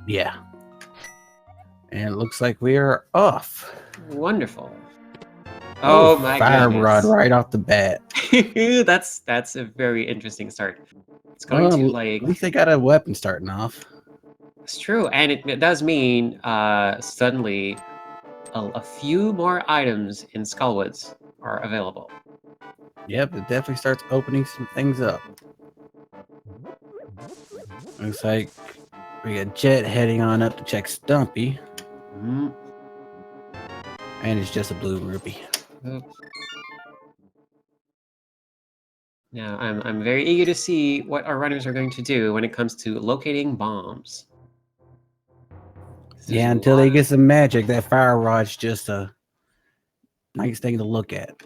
Yeah. And it looks like we are off. Wonderful. Oh my fire goodness. rod right off the bat. That's a very interesting start. It's going to like. At least they got a weapon starting off. It's true, and it does mean suddenly a few more items in Skullwoods are available. Yep, it definitely starts opening some things up. Looks like we got Jet heading on up to check Stumpy. Mm. And it's just a blue rupee. Now, I'm very eager to see what our runners are going to do when it comes to locating bombs. Yeah, until they get some magic, that fire rod's just a nice thing to look at.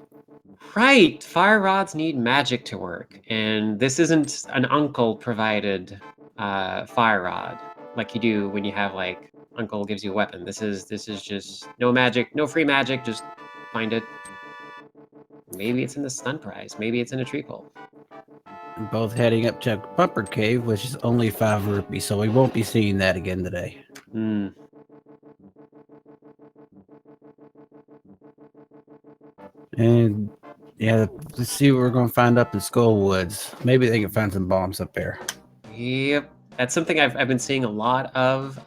Right, fire rods need magic to work, and this isn't an uncle provided fire rod like you do when you have like uncle gives you a weapon. This is just no magic, no free magic. Just find it. Maybe it's in the stun prize. Maybe it's in a treacle. Both heading up to Bumper Cave, which is only 5 rupees, so we won't be seeing that again today. And yeah, let's see what we're going to find up in Skullwoods. Maybe they can find some bombs up there. Yep, that's something I've been seeing a lot of.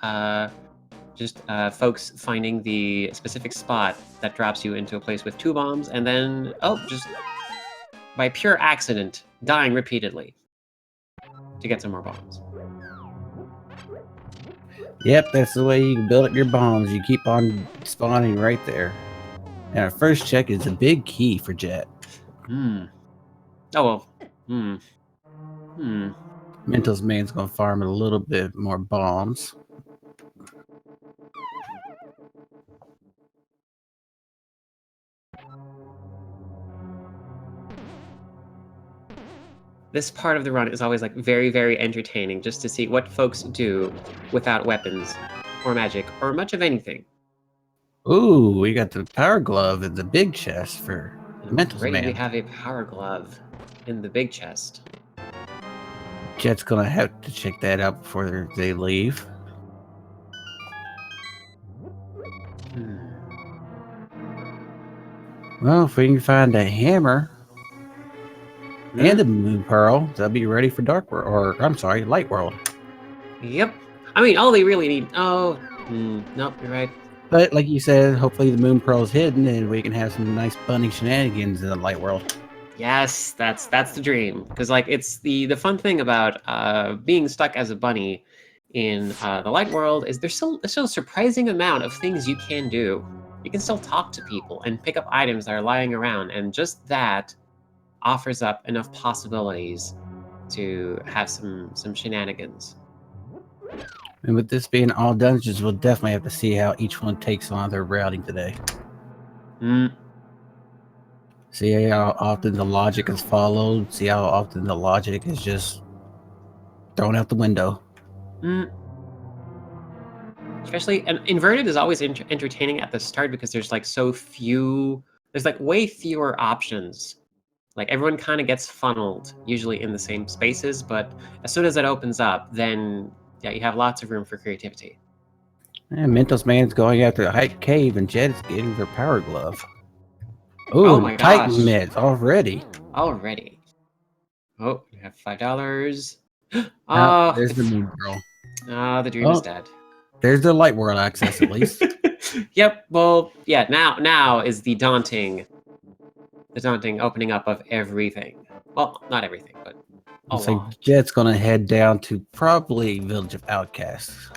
Just folks finding the specific spot that drops you into a place with 2 bombs, and then just by pure accident dying repeatedly to get some more bombs. Yep, that's the way you can build up your bombs. You keep on spawning right there. And our first check is a big key for Jet. Oh well. Mentosman's gonna farm a little bit more bombs. This part of the run is always like very, very entertaining just to see what folks do without weapons or magic or much of anything. Ooh, we got the power glove in the big chest for Mentosman. Already we have a power glove in the big chest. Jet's gonna have to check that out before they leave. Well, if we can find a hammer and a moon pearl, they'll be ready for Dark World, or I'm sorry, Light World. Yep. I mean, all they really need. Nope, you're right. But like you said, hopefully the moon pearl is hidden, and we can have some nice bunny shenanigans in the Light World. Yes, that's the dream. Because like it's the fun thing about being stuck as a bunny in the Light World is there's still a surprising amount of things you can do. You can still talk to people and pick up items that are lying around, and just that offers up enough possibilities to have some shenanigans. And with this being all dungeons, we'll definitely have to see how each one takes on their routing today. See how often the logic is followed. See how often the logic is just thrown out the window. Especially, and inverted is always entertaining at the start because there's like so few. There's like way fewer options. Like everyone kind of gets funneled, usually in the same spaces, but as soon as it opens up, then yeah, you have lots of room for creativity. And Mentosman's going after the Hype Cave, and Jet is getting their power glove. Ooh, oh my gosh. Titan meds already. Already. Oh, you have $5. There's the moon girl. The dream is dead. There's the Light World access at least. Yep. Well, yeah. Now is the daunting opening up of everything. Well, not everything, but a lot. So Jet's gonna head down to probably Village of Outcasts.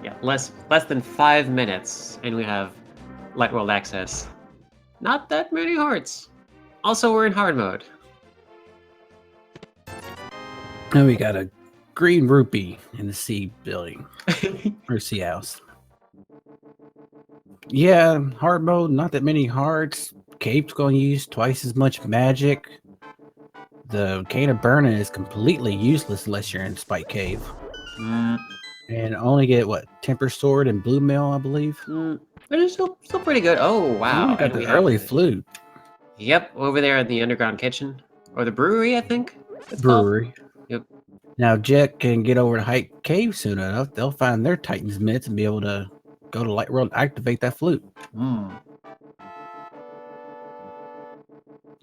Yeah, less than 5 minutes, and we have Light World access. Not that many hearts. Also, we're in hard mode. And we got a green rupee in the sea building. Or sea house. Yeah, hard mode, not that many hearts. Cape's going to use twice as much magic. The Cane of Burning is completely useless unless you're in Spike Cave. And only get, what, Temper Sword and Blue Mail, I believe? But it's still pretty good. Oh, wow. We got the early flute. Yep, over there in the underground kitchen. Or the brewery, I think it's called. Brewery. Yep. Now Jet can get over to Hype Cave soon enough. They'll find their Titan's mitts and be able to go to Light World and activate that flute. And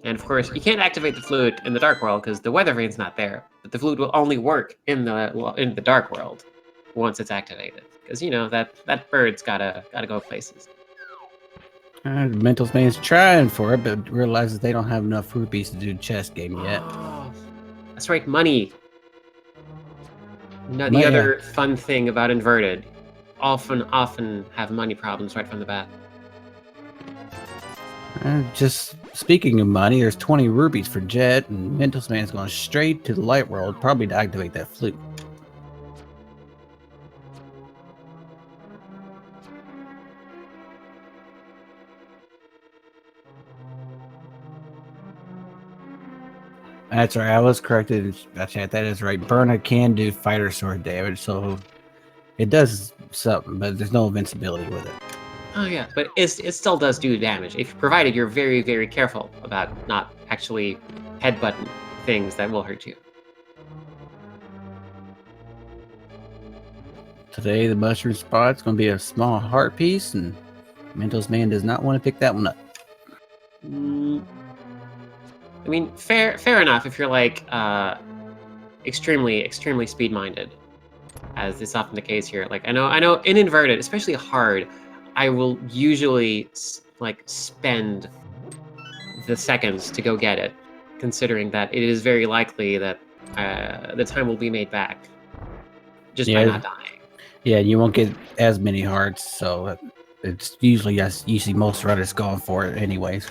of course, you can't activate the flute in the Dark World because the Weather Vane's not there. But the flute will only work in the Dark World once it's activated. Because you know that bird's gotta go places. Mentosman's trying for it, but realizes they don't have enough rupees to do chess game yet. Oh, that's right, money. No, the Money, other fun thing about Inverted, often have money problems right from the bat. Just speaking of money, there's 20 rupees for Jet, and Mentosman's going straight to the Light World, probably to activate that flute. That's right, I was corrected. That is right. Burna can do fighter sword damage, so it does something, but there's no invincibility with it. Oh yeah, but it still does do damage, if provided you're very, very careful about not actually headbutting things that will hurt you. Today, the mushroom spot's going to be a small heart piece, and Mentosman does not want to pick that one up. I mean, fair enough if you're like extremely speed-minded, as is often the case here. Like I know in Inverted, especially hard, I will usually like spend the seconds to go get it, considering that it is very likely that the time will be made back just by not dying. Yeah, you won't get as many hearts, so it's usually you see most runners going for it anyways.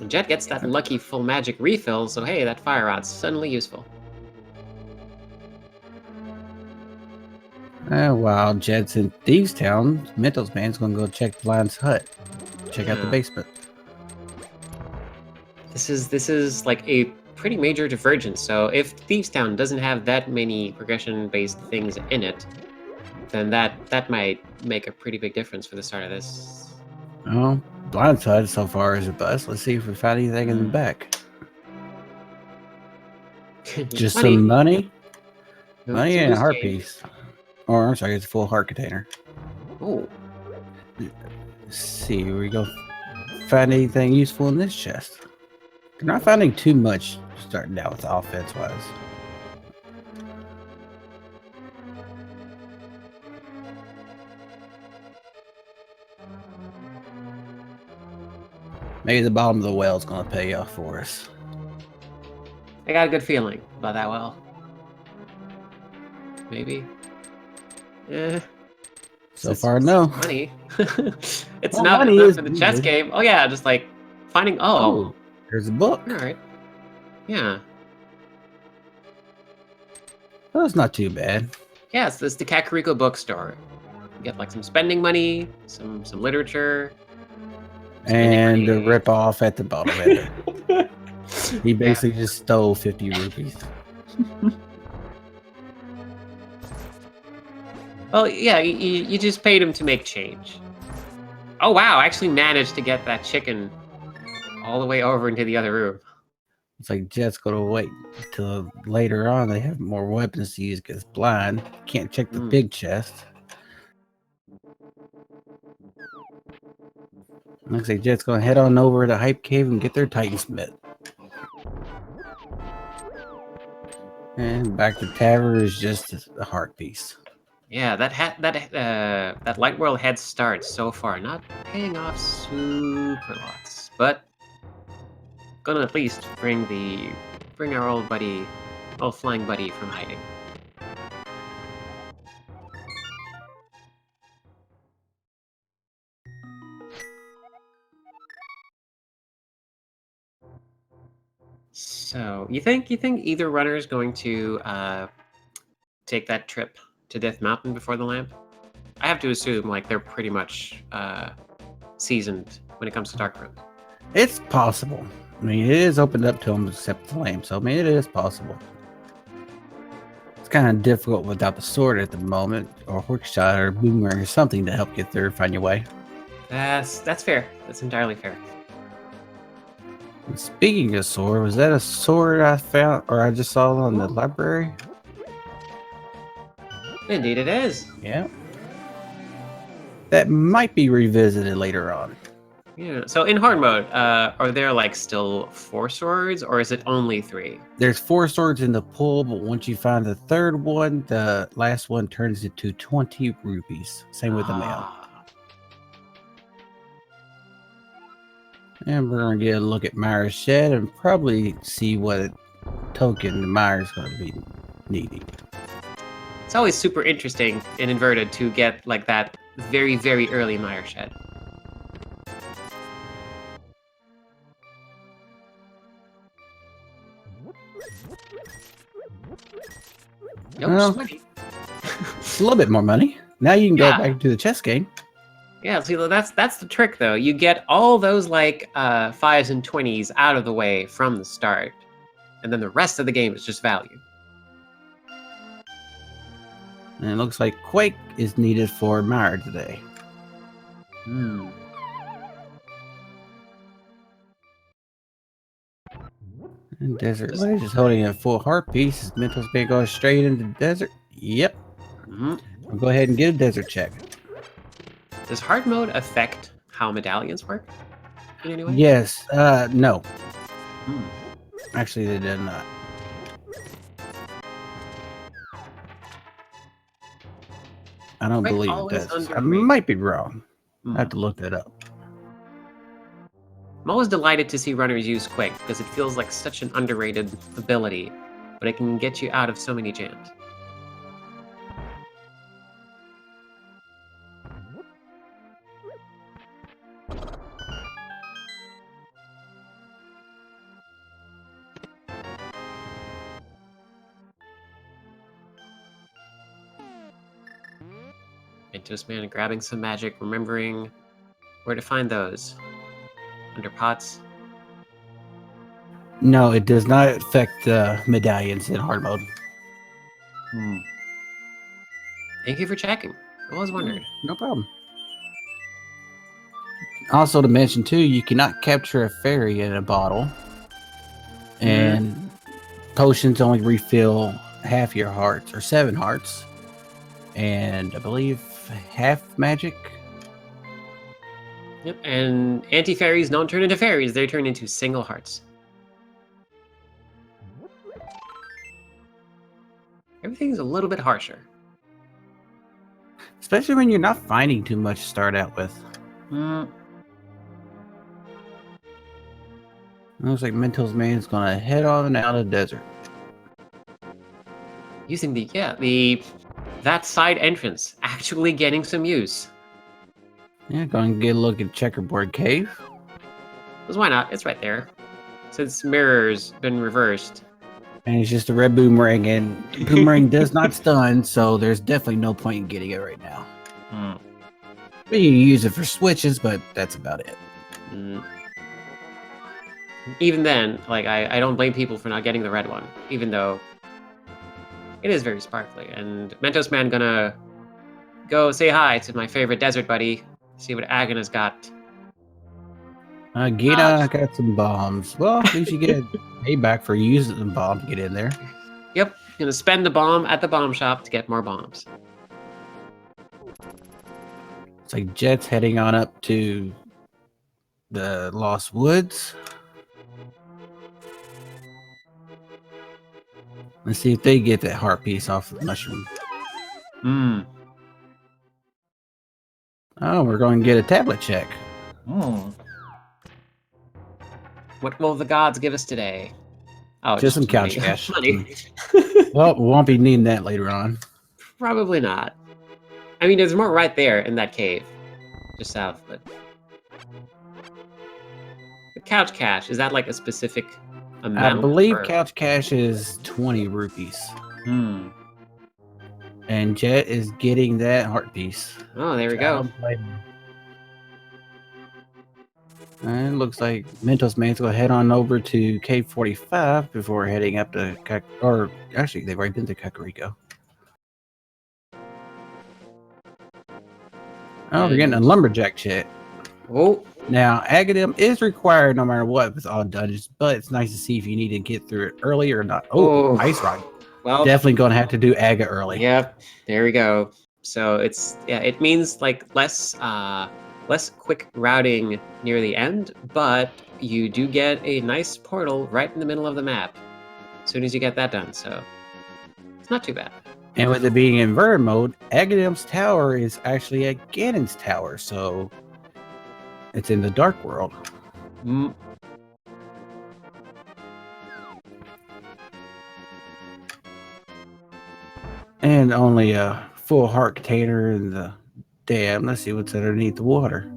Jet gets that lucky full magic refill, so hey, that fire rod's suddenly useful. While Jet's in Thieves Town, Mentosman's gonna go check Blind's hut. Check out the basement. This is like a pretty major divergence. So if Thieves Town doesn't have that many progression-based things in it, then that might make a pretty big difference for the start of this. Oh, Blind's hut so far is a bust. Let's see if we found anything in the back. Just money. some money. No, Money and a heart game. piece. Or I'm sorry, it's a full heart container. Oh. Let's see, here we go. Find anything useful in this chest? They're not finding too much starting out with offense wise. Maybe the bottom of the well is going to pay off for us. I got a good feeling about that well. Maybe. Yeah. So far, no. Money. It's Well, not money enough is for the chess needed. game. Oh yeah, just like finding. Oh, there's a book. all right. Yeah. Oh, it's not too bad. Yeah, it's the Kakariko bookstore. You get like some spending money, some literature, And the rip off at the bottom of it. He basically just stole 50 rupees. Well, yeah, you just paid him to make change. Oh wow, I actually managed to get that chicken all the way over into the other room. It's like Jet's gonna wait until later on they have more weapons to use because Blind can't check the big chest. Looks like Jet's gonna head on over to Hype Cave and get their Titansmith. And back to Tavern is just a heart piece. Yeah, that Light World head start so far not paying off super lots, but gonna at least bring our old flying buddy from hiding. So you think either runner is going to take that trip to Death Mountain before the lamp? I have to assume like they're pretty much seasoned when it comes to Dark Road. It's possible. I mean, it is opened up to them except the lamp, so I mean, it is possible. It's kind of difficult without the sword at the moment, or hook shot, or boomerang, or something to help get there, find your way. That's fair. That's entirely fair. And speaking of sword, was that a sword I found or I just saw on the library? Indeed it is. Yeah. That might be revisited later on. Yeah. So in hard mode, are there like still 4 swords, or is it only 3? There's 4 swords in the pool, but once you find the third one, the last one turns into 20 rupees. Same with the mail. Ah. And we're gonna get a look at Myra's shed and probably see what token Myra's gonna be needing. It's always super interesting in Inverted to get like that very, very early Mire Shed. Nope, Well, sweaty. it's a little bit more money. Now you can go Yeah. back to the chess game. Yeah, see, that's the trick though. You get all those like 5s and 20s out of the way from the start, and then the rest of the game is just value. And it looks like Quake is needed for Myra today. Hmm. And Desert Ledge is holding a full heart piece. Is Mentosman8 going straight into the desert? Yep. I'll go ahead and get a desert check. Does hard mode affect how medallions work in any way? Yes. No. Hmm. Actually, they did not. I don't Quake believe it always does. I underrated. might be wrong. Hmm. I have to look that up. I'm always delighted to see runners use Quick because it feels like such an underrated ability, but it can get you out of so many jams. Mentosman grabbing some magic, remembering where to find those. Under pots. No, it does not affect medallions in hard mode. Thank you for checking. I always wondered. No problem. Also to mention too, you cannot capture a fairy in a bottle. And potions only refill half your hearts or 7 hearts. And I believe half magic. Yep, and anti-fairies don't turn into fairies, they turn into single hearts. Everything's a little bit harsher. Especially when you're not finding too much to start out with. Looks like Mentosman is gonna head on out of the desert. Using that side entrance, actually getting some use. Yeah, going to get a look at Checkerboard Cave. Because why not? It's right there. Since mirror's been reversed. And it's just a red boomerang, and boomerang does not stun, so there's definitely no point in getting it right now. But you use it for switches, but that's about it. Even then, like I don't blame people for not getting the red one, even though it is very sparkly. And Mentosman gonna go say hi to my favorite desert buddy, see what Agon has got. Gina got some bombs. Well, at least you get payback for using the bomb to get in there. Yep, gonna spend the bomb at the bomb shop to get more bombs. It's like Jet's heading on up to the Lost Woods. Let's see if they get that heart piece off the mushroom. Oh, we're going to get a tablet check. What will the gods give us today? Oh, just some money. couch cash. Money. Well, we won't be needing that later on. Probably not. I mean, there's more right there in that cave, just south of it. The couch cash, is that like a specific amount? I believe couch cash is 20 rupees. And Jet is getting that heart piece. Oh, there we go. And it looks like Mentosman's going to head on over to Cave 45 before heading up to or actually they've already been to Kakariko. Oh, we're getting a lumberjack check. Oh, Now, Aghanim is required no matter what with all dungeons, but it's nice to see if you need to get through it early or not. Oh, Ice Rod. Well, Definitely going to have to do Aga early. Yep, there we go. So it means like less quick routing near the end, but you do get a nice portal right in the middle of the map as soon as you get that done. So it's not too bad. And with it being inverted mode, Aghanim's tower is actually a Ganon's tower, so it's in the Dark World. Mm. And only a full heart container in the dam. Let's see what's underneath the water.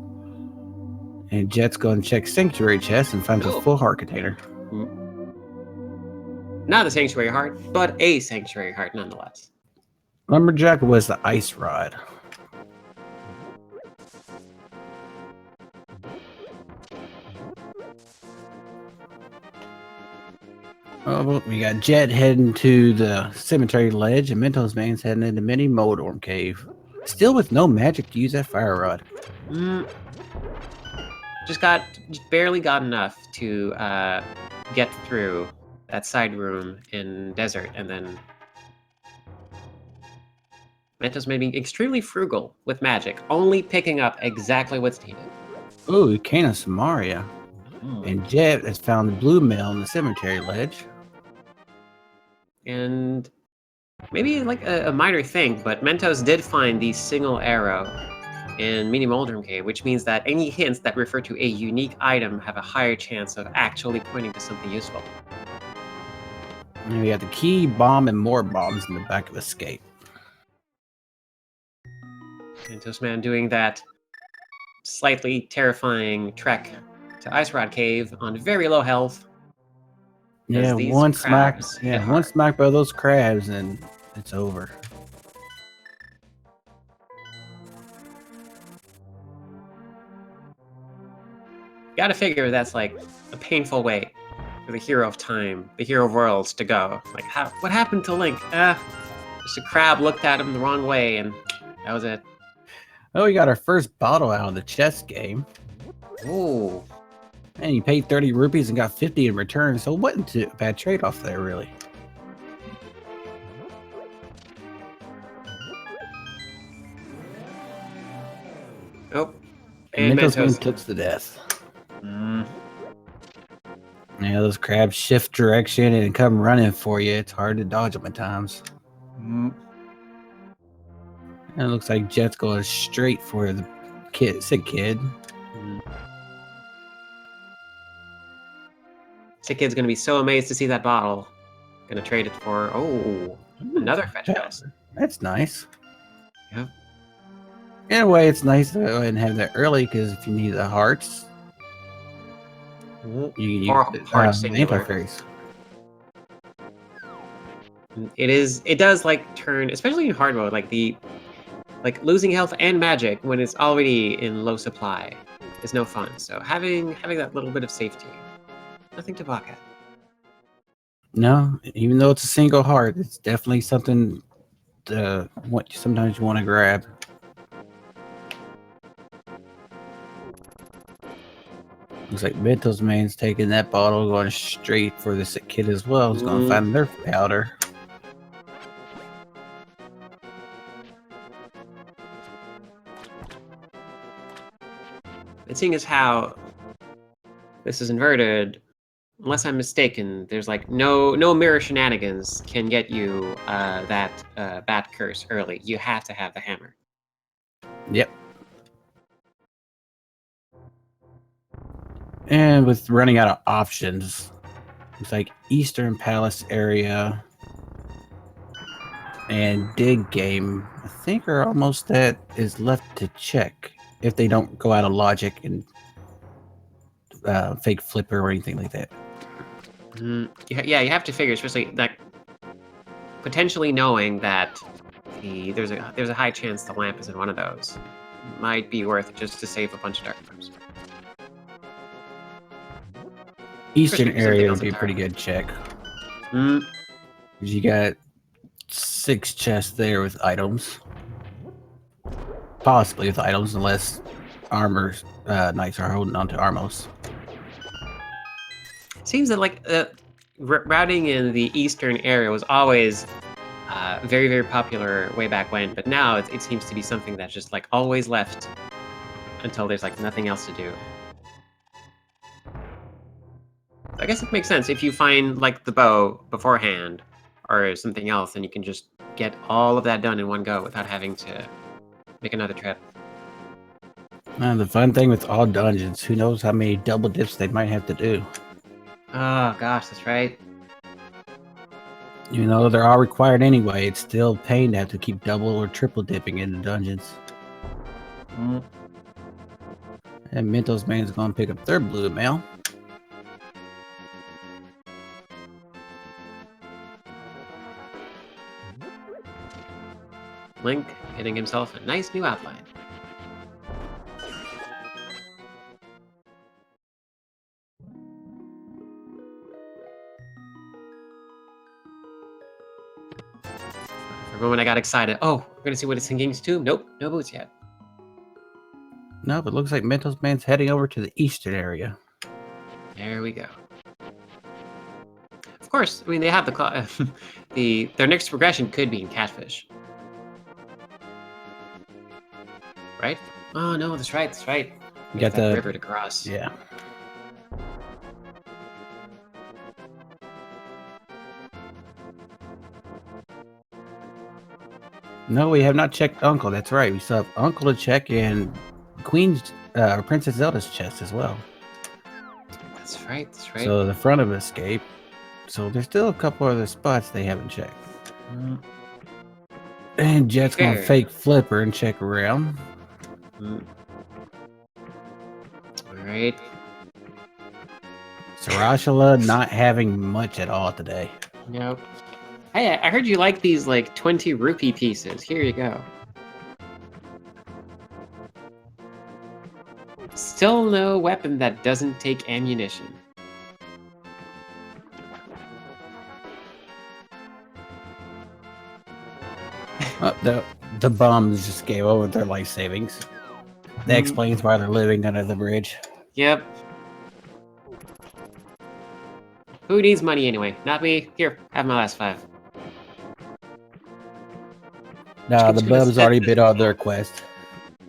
And Jet's going to check Sanctuary chest and finds a full heart container. Not a Sanctuary heart, but a Sanctuary heart nonetheless. Lumberjack was the Ice Rod. Oh, well, we got Jet heading to the cemetery ledge, and Mentosman8's heading into Mini Moldorm Cave. Still with no magic to use that fire rod. Just barely got enough to get through that side room in desert, and then Mentosman being extremely frugal with magic, only picking up exactly what's needed. Ooh, Kana Samaria. And Jet has found the blue mail on the cemetery ledge. And maybe like a minor thing, but Mentos did find the single arrow in Mini Moldrum Cave, which means that any hints that refer to a unique item have a higher chance of actually pointing to something useful. And we got the key, bomb, and more bombs in the back of Escape. Mentosman doing that slightly terrifying trek to Ice Rod Cave on very low health. Yeah, one smack by those crabs and it's over. Gotta figure that's like a painful way for the hero of time, the hero of worlds to go. Like, what happened to Link? Just a crab looked at him the wrong way and that was it. Oh, we got our first bottle out of the chess game. Ooh. And you paid 30 rupees and got 50 in return, so it wasn't a bad trade-off there, really. Oh. And Mentos took the death. Yeah, those crabs shift direction and come running for you. It's hard to dodge them at times. And it looks like Jet's going straight for the sick kid. Sick kid's gonna be so amazed to see that bottle. Gonna trade it for another fetch quest. That's nice. Yep. In a way, it's nice to go ahead and have that early because if you need the hearts, you can use anti-fairies. It does like turn, especially in hard mode, like losing health and magic when it's already in low supply is no fun. So having that little bit of safety, nothing to balk at. No, even though it's a single heart, it's definitely something sometimes you want to grab. Looks like Mentosman8's taking that bottle, going straight for the sick kid as well. He's going to find their powder. And seeing as how this is inverted, unless I'm mistaken, there's like no mirror shenanigans can get you that bat curse early. You have to have the hammer. Yep. And with running out of options, it's like Eastern Palace area and Dig Game, I think, are almost that is left to check if they don't go out of logic and fake flipper or anything like that. Yeah, you have to figure, especially like potentially knowing that there's a high chance the lamp is in one of those. Might be worth it just to save a bunch of dark items. Eastern area would be a pretty good check. Mm. You got 6 chests there with items. Possibly with items, unless armor knights are holding onto Armos. Seems that like routing in the eastern area was always very, very popular way back when, but now it seems to be something that's just like always left until there's like nothing else to do. I guess it makes sense if you find like the bow beforehand or something else, then you can just get all of that done in one go without having to make another trip. The fun thing with all dungeons, who knows how many double dips they might have to do. Oh gosh, that's right. You know, they're all required anyway. It's still pain to have to keep double or triple dipping in the dungeons. Mm. And Mentosman8 going to pick up their blue mail. Link getting himself a nice new outline. For a moment I got excited. Oh, we're gonna see what it's in King's Tomb. Nope, no boots yet. No, but it looks like Mentosman's heading over to the eastern area. There we go. Of course, I mean they have their next progression could be in Catfish. Right? Oh no, that's right, that's right. You got the river to cross. Yeah. No, we have not checked Uncle. That's right. We still have Uncle to check and Queen's Princess Zelda's chest as well. That's right, that's right. So the front of Escape. So there's still a couple other spots they haven't checked. And Jet's going to fake Flipper and check around. Alright. Sarashula not having much at all today. Nope. Hey, I heard you like these like 20 rupee pieces. Here you go. Still no weapon that doesn't take ammunition. Oh, the bums just gave over their life savings. That explains why they're living under the bridge. Yep. Who needs money anyway? Not me. Here, have my last 5. No, the bums already bid on their quest.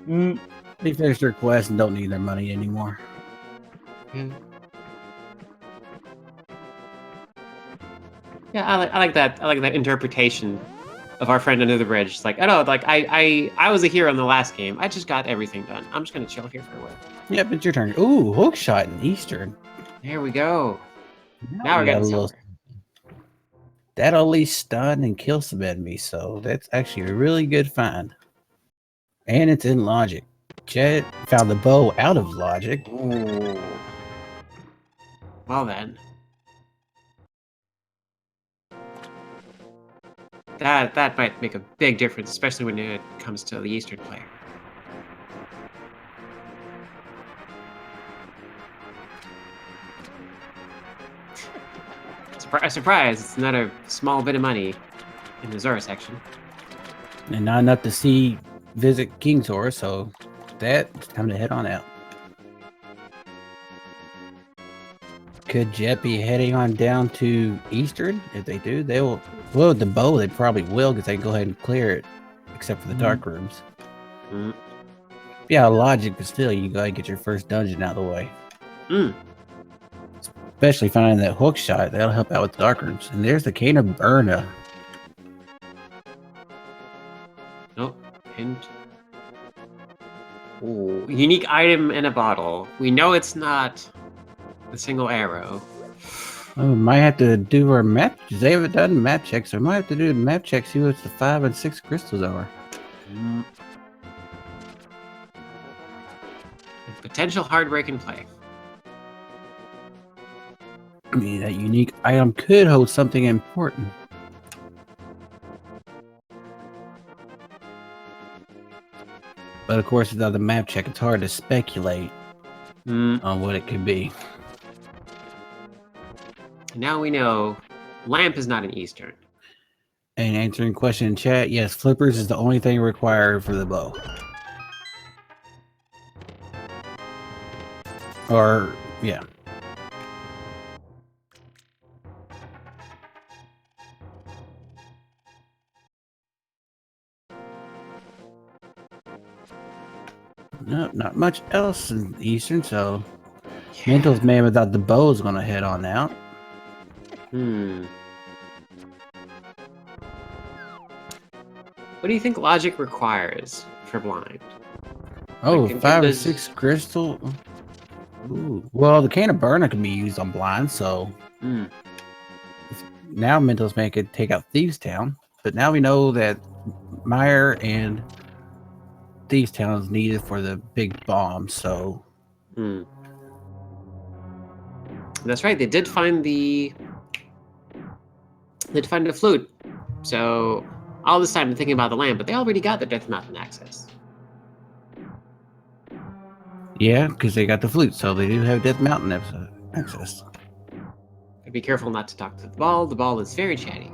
They finished their quest and don't need their money anymore. Yeah, I like that. I like that interpretation of our friend under the bridge. It's like, I know, like I was a hero in the last game. I just got everything done. I'm just gonna chill here for a while. Yep, it's your turn. Ooh, hook shot in Eastern. There we go. Now we're getting somewhere. That'll at least stun and kill some enemies, so that's actually a really good find. And it's in Logic. Jet found the bow out of Logic. Ooh. Well then. That might make a big difference, especially when it comes to the Eastern player. Surprise, it's not a small bit of money in the Zora section. And not enough to visit King's Horse, so it's time to head on out. Could Jet be heading on down to Eastern? If they do, they will. Well, with the bow, they probably will, because they can go ahead and clear it, except for the dark rooms. Yeah, Logic, but still, you gotta get your first dungeon out of the way. Especially finding that hook shot, that'll help out with the dark rooms. And there's the Cane of Burna. Oh, hint. Ooh, unique item in a bottle. We know it's not the single arrow. Oh, might have to do our map. They haven't done map checks, so we might have to do the map check, see what the 5 and 6 crystals are. Potential hard break in play. I mean, that unique item could hold something important. But of course, without the map check, it's hard to speculate on what it could be. Now we know Lamp is not an Eastern. And answering question in chat, yes, flippers is the only thing required for the bow. Or, yeah. Nope, not much else in Eastern, so Mentos Man without the bow is going to head on out. What do you think logic requires for blind? Oh, Like, 5 or 6 crystal. Ooh. Well, the Cane of Burner can be used on blind, so now Mentos Man could take out Thieves Town. But now we know that Meyer and Thieves Town is needed for the big bomb, so. That's right. They did find the flute. So all this time I'm thinking about the lamp, but they already got the Death Mountain access. Yeah, because they got the flute, so they do have Death Mountain access. Be careful not to talk to the ball. The ball is very chatty.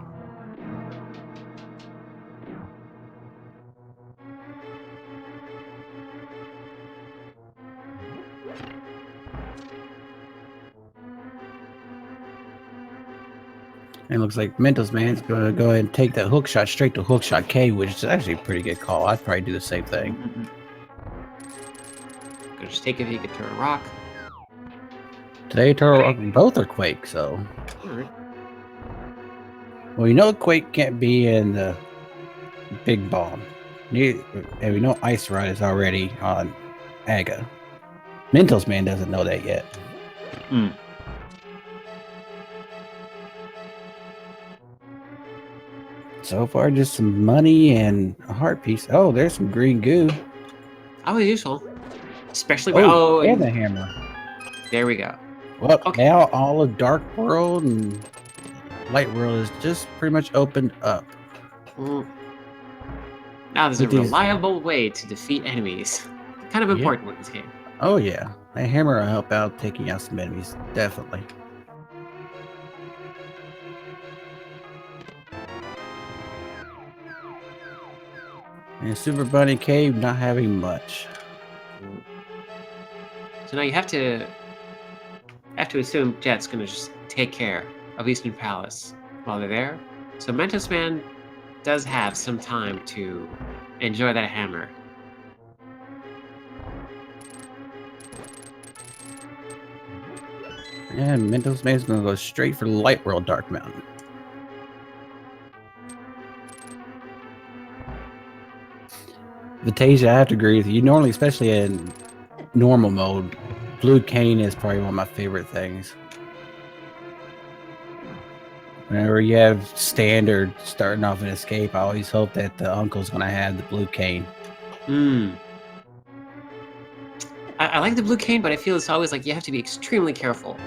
And it looks like Mentos Man's going to go ahead and take that hook shot straight to Hookshot K, which is actually a pretty good call. I'd probably do the same thing. Gonna just take it if he could turn a rock. Today, Turtle Rock, both are Quake, so. Alright. Well, you know Quake can't be in the big bomb. And we know Ice Rod is already on Aga. Mentos Man doesn't know that yet. So far, just some money and a heart piece. Oh, there's some green goo. Always useful. Especially and the hammer. There we go. Well, now all of Dark World and Light World is just pretty much opened up. Now there's a reliable way to defeat enemies. Kind of important in this game. Oh yeah, a hammer will help out taking out some enemies, definitely. And Super Bunny Cave not having much. So now you have to assume Jet's gonna just take care of Eastern Palace while they're there. So Mentos Man does have some time to enjoy that hammer. And Mentos Man's gonna go straight for Light World Dark Mountain. Vitasia, I have to agree with you. Normally, especially in normal mode, Blue Cane is probably one of my favorite things. Whenever you have standard starting off an escape, I always hope that the uncle's going to have the Blue Cane. I like the Blue Cane, but I feel it's always like you have to be extremely careful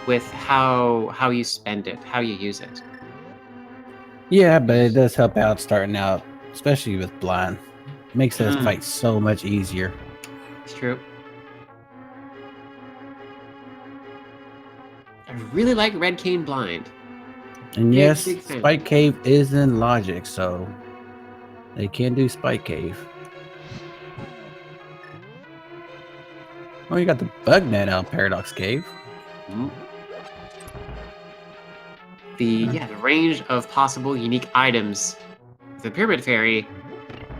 with how you spend it, how you use it. Yeah, but it does help out starting out, especially with blind. Makes this fight so much easier. It's true. I really like Red Cane Blind. And yes, Spike Cave is in logic, so they can do Spike Cave. Oh, you got the Bugnet out Paradox Cave. The range of possible unique items. The Pyramid Fairy,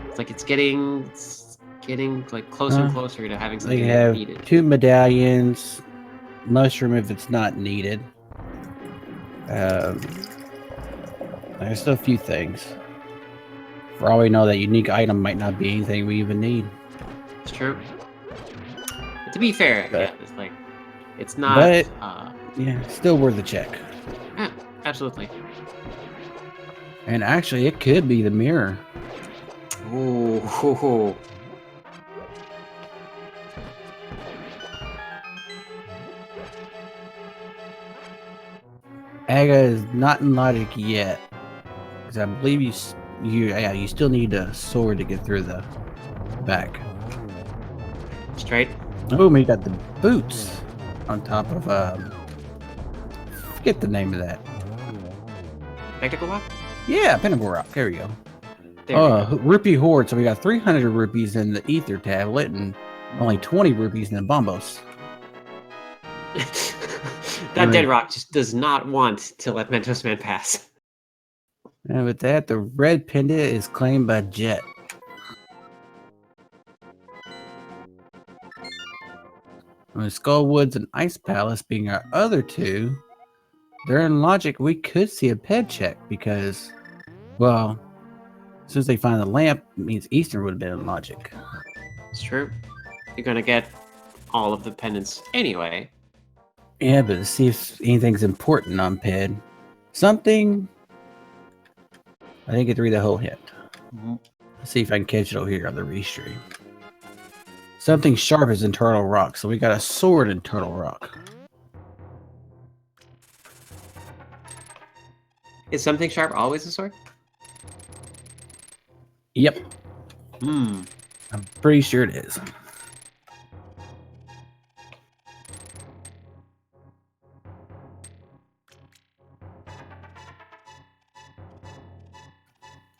it's like it's getting like closer and closer to having something needed. They have 2 medallions, mushroom if it's not needed. There's still a few things. For all we know, that unique item might not be anything we even need. It's true. But to be fair, it's like it's not. But still worth a check. Yeah, absolutely. And actually, it could be the mirror. Ooh. Aga is not in logic yet, because I believe you still need a sword to get through the back. Straight. Oh, we got the boots on top of forget the name of that. Pinnacle Rock? Yeah, Pinnacle Rock. There we go. Rupee Hoard. So we got 300 rupees in the Ether tablet and only 20 rupees in the Bombos. That dead rock just does not want to let Mentosman pass. And with that, the red pendant is claimed by Jet. With Skullwoods and Ice Palace being our other two, they're in logic. We could see a ped check because, well, since they find the lamp, it means Eastern would have been in logic. It's true. You're gonna get all of the pendants anyway. Yeah, but to see if anything's important on ped. Something. I didn't get to read the whole hint. Let's see if I can catch it over here on the restream. Something sharp is in Turtle Rock, so we got a sword in Turtle Rock. Is something sharp always a sword? Yep. Hmm. I'm pretty sure it is.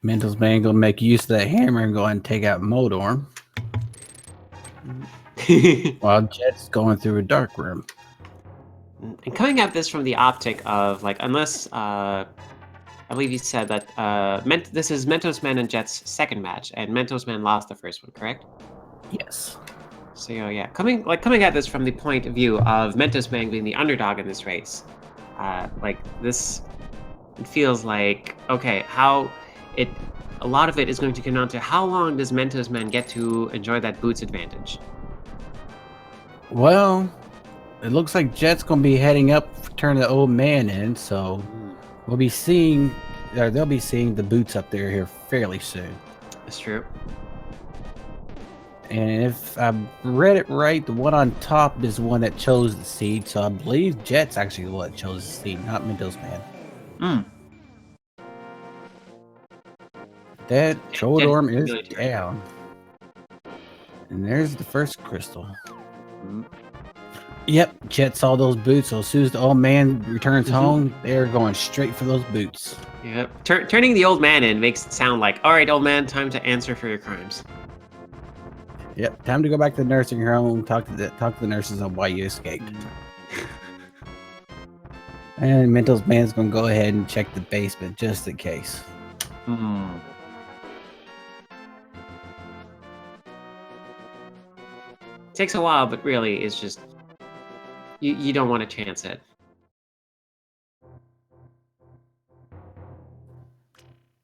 Mentosman gonna make use of that hammer and go ahead and take out Modorm. While Jet's going through a dark room. And coming at this from the optic of, like, unless, I believe you said that this is Mentosman and Jet's second match, and Mentosman lost the first one, correct? Yes. So yeah, coming at this from the point of view of Mentosman being the underdog in this race, like this, it feels like, okay, a lot of it is going to come down to how long does Mentosman get to enjoy that boots advantage. Well, it looks like Jet's gonna be heading up for turn the old man in, so we'll be seeing, or they'll be seeing the boots up there here fairly soon. That's true. And if I read it right, the one on top is the one that chose the seed, so I believe Jet's actually the one that chose the seed, not Mentosman. That Troldorm is really down. And there's the first crystal. Yep, Jet saw those boots, so as soon as the old man returns home, they're going straight for those boots. Yep. Turning the old man in makes it sound like, all right, old man, time to answer for your crimes. Yep, time to go back to the nursing home, talk to the nurses on why you escaped. And Mentosman's gonna go ahead and check the basement just in case. Takes a while, but really it's just you don't want to chance it.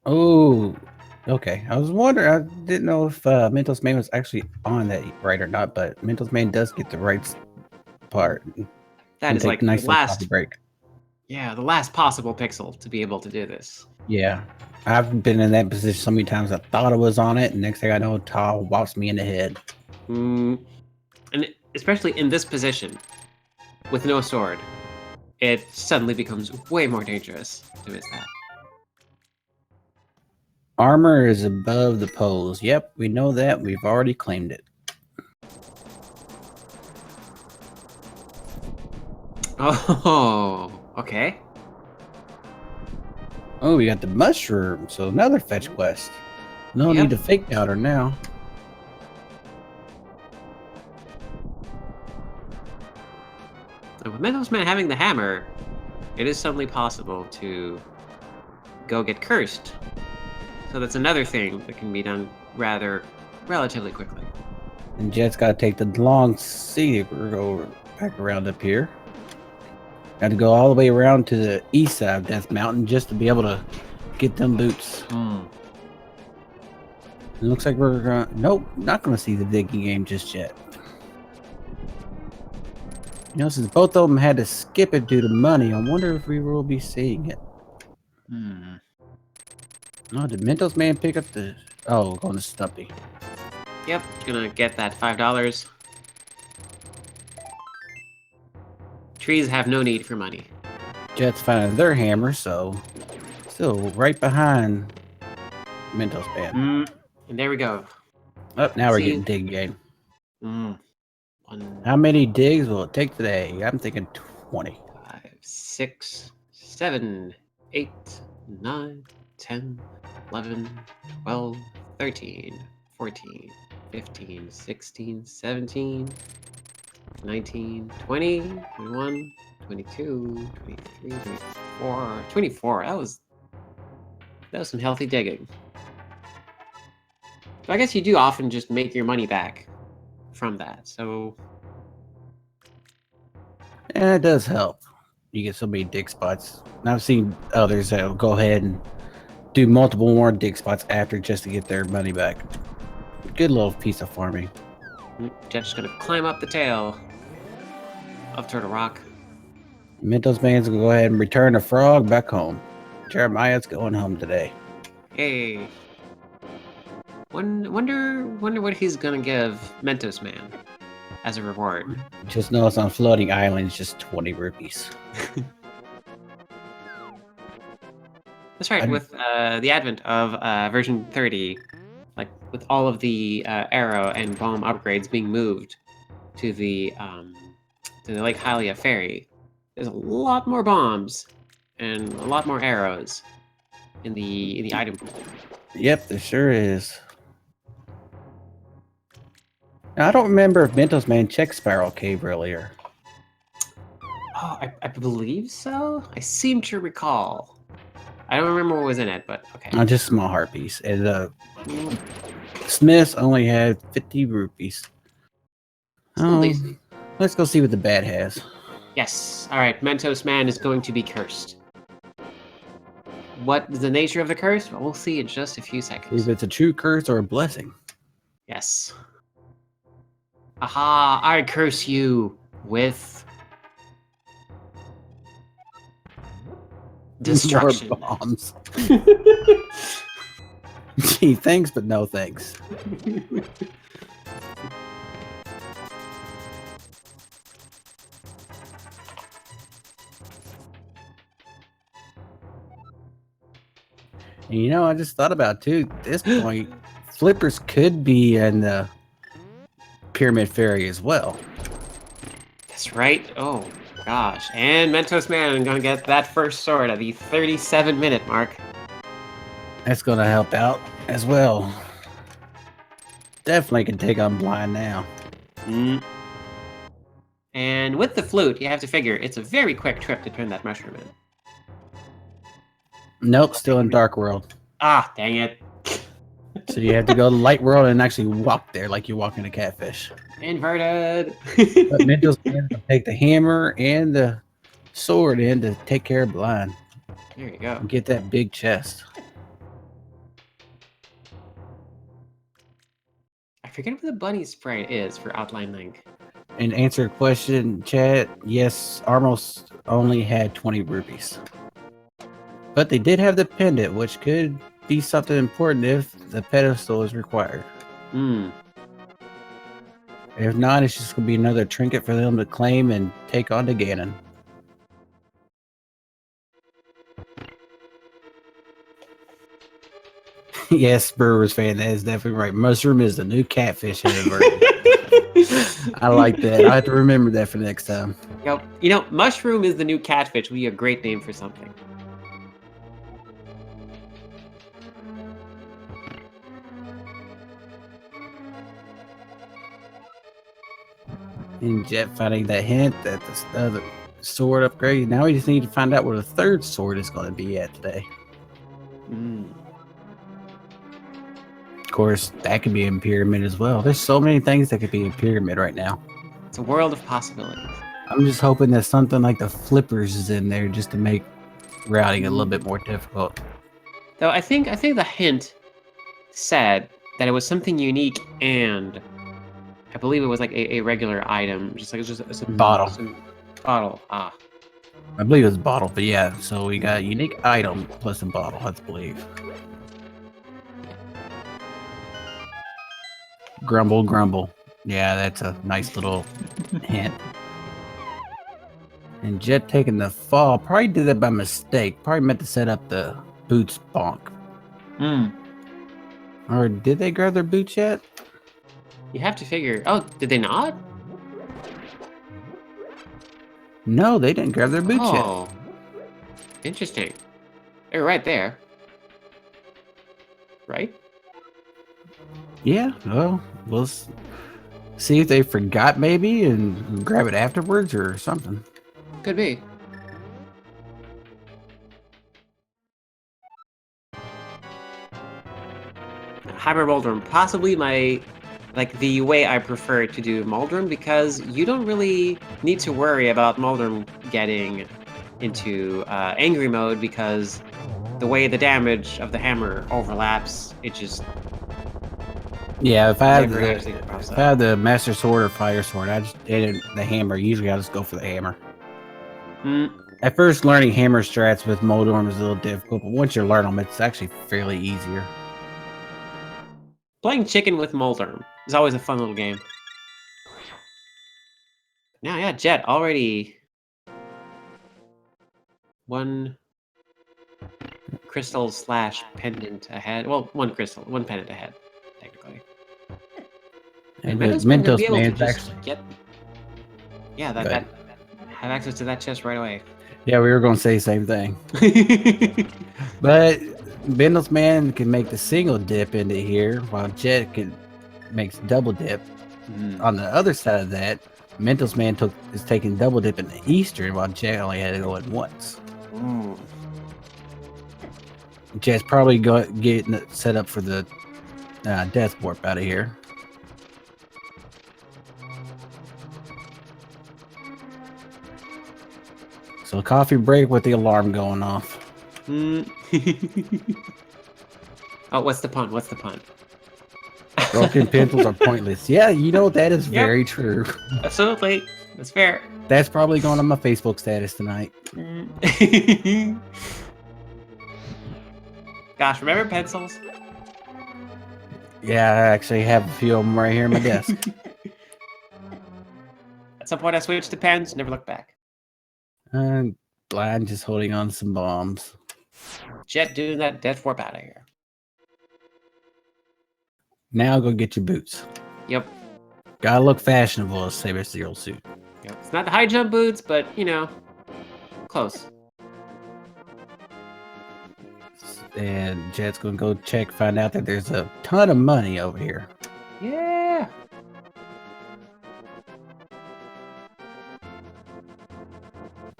Oh, okay. I was wondering. I didn't know if Mentosman was actually on that right or not, but Mentosman does get the right part. That is like nice the last break. Yeah, the last possible pixel to be able to do this. Yeah, I've been in that position so many times. I thought I was on it, and next thing I know, Tal whops me in the head. And especially in this position, with no sword, it suddenly becomes way more dangerous to miss that. Armor is above the poles. Yep, we know that. We've already claimed it. Oh, okay. Oh, we got the mushroom, so another fetch quest. No need to fake powder now. And with Mentosman having the hammer, it is suddenly possible to go get cursed. So that's another thing that can be done relatively quickly. And Jet's got to take the long seat. We're going back around up here. Got to go all the way around to the east side of Death Mountain just to be able to get them boots. It looks like we're going to... Nope, not going to see the digging game just yet. You know, since both of them had to skip it due to money, I wonder if we will be seeing it. Oh, did Mentosman pick up the... Oh, going to Stumpy. Yep, gonna get that $5. Trees have no need for money. Jet's finding their hammer, so still right behind Mentosman. And there we go. Oh, now we're getting dig game. One, How many digs will it take today? I'm thinking 20. 5, 6, 7, 8, 9, 10, 11, 12, 13, 14, 15, 16, 17. 19, 20, 21, 22, 23, 24, 24. That was some healthy digging. So I guess you do often just make your money back from that. So And it does help. You get so many dig spots. And I've seen others that will go ahead and do multiple more dig spots after just to get their money back. Good little piece of farming. Jet's gonna climb up the tail of Turtle Rock. Mentosman's gonna go ahead and return the frog back home. Jeremiah's going home today. Hey. Wonder what he's gonna give Mentosman as a reward. Just know it's on floating islands, just 20 rupees. That's right. With the advent of version 30, like with all of the arrow and bomb upgrades being moved to the Lake Hylia ferry, there's a lot more bombs and a lot more arrows in the item pool. Yep, there sure is. Now, I don't remember if Mentosman checked Spiral Cave earlier. Oh, I believe so. I seem to recall. I don't remember what was in it, but okay. Just a small heart piece. And Smith's only had 50 rupees. Let's go see what the bad has. Yes. All right. Mentosman is going to be cursed. What is the nature of the curse? Well, we'll see in just a few seconds. If it's a true curse or a blessing. Yes. Aha! I curse you with destruction. More bombs. Gee, thanks, but no thanks. And I just thought about too. At this point, flippers could be in the Pyramid Ferry as well. That's right. Oh gosh! And Mentosman gonna get that first sword at the 37-minute mark. That's gonna help out as well. Definitely can take on blind now. And with the flute, you have to figure it's a very quick trip to turn that mushroom in. Nope, still in Dark World. Ah, dang it. So you have to go to Light World and actually walk there like you're walking a catfish. Inverted. But Mentos can take the hammer and the sword in to take care of blind. There you go. And get that big chest. I forget what the bunny sprite is for Outline Link. And answer a question, chat. Yes, Armos only had 20 rupees. But they did have the pendant, which could be something important if the pedestal is required. If not, it's just going to be another trinket for them to claim and take on to Ganon. Yes, Brewers fan, that is definitely right. Mushroom is the new catfish in the version. I like that. I have to remember that for next time. Yep. Mushroom is the new catfish would be a great name for something. And Jet finding that hint that the other sword upgrade. Now we just need to find out where the third sword is going to be at today. Of course, that could be in Pyramid as well. There's so many things that could be in Pyramid right now. It's a world of possibilities. I'm just hoping that something like the flippers is in there just to make routing a little bit more difficult. Though I think the hint said that it was something unique, and I believe it was like a regular item, just a Bottle. Bottle. Ah. I believe it was a bottle, but yeah. So we got a unique item plus a bottle, I believe. Grumble, grumble. Yeah, that's a nice little hint. And Jet taking the fall. Probably did that by mistake. Probably meant to set up the boots bonk. Or did they grab their boots yet? You have to figure. Oh, did they not? No, they didn't grab their boots yet. Oh, interesting. They're right there. Right? Yeah, well, See if they forgot maybe and grab it afterwards or something. Could be. Hybrid Moldrum, possibly the way I prefer to do Moldrum, because you don't really need to worry about Moldrum getting into angry mode, because the way the damage of the hammer overlaps, it just Yeah, if I never actually pops up. have the Master Sword or Fire Sword, I just edit the hammer. Usually I just go for the hammer. At first, learning hammer strats with Moldorm is a little difficult, but once you learn them, it's actually fairly easier. Playing chicken with Moldorm is always a fun little game. Now, yeah, Jet already one crystal / pendant ahead. Well, one crystal, one pendant ahead, technically. And Mentosman gonna be able to just get, yeah, that have access to that chest right away. Yeah, we were going to say the same thing. But Mentosman can make the single dip into here, while Jet makes double dip. On the other side of that, Mentosman is taking double dip in the Eastern, while Jet only had to go in once. Jet's probably getting it set up for the death warp out of here. So coffee break with the alarm going off. Oh, what's the pun? What's the pun? Broken pencils are pointless. Yeah, you know, that is very true. Absolutely. That's fair. That's probably going on my Facebook status tonight. Gosh, remember pencils? Yeah, I actually have a few of them right here in my desk. At some point I switched to pens, never looked back. I'm blind, just holding on to some bombs. Jet doing that death warp out of here. Now go get your boots. Yep. Gotta look fashionable as Saber Steel suit. Yep. It's not the high jump boots, but you know, close. And Jet's gonna go find out that there's a ton of money over here. Yeah.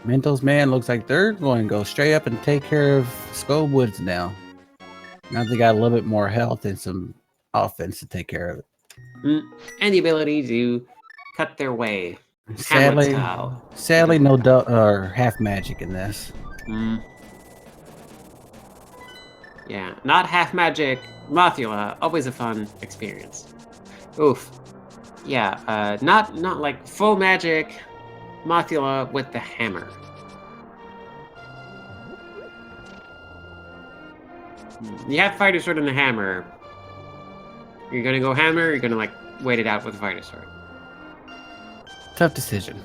Mentosman looks like they're going to go straight up and take care of Skull Woods now. Now they got a little bit more health and some offense to take care of it. And the ability to cut their way. Sadly, no half magic in this. Yeah, not half magic. Mothula, always a fun experience. Oof. Yeah, not like full magic. Mothula with the hammer. You have Fighter Sword and the hammer. You're gonna go hammer, or you're gonna like wait it out with Fighter Sword. Tough decision.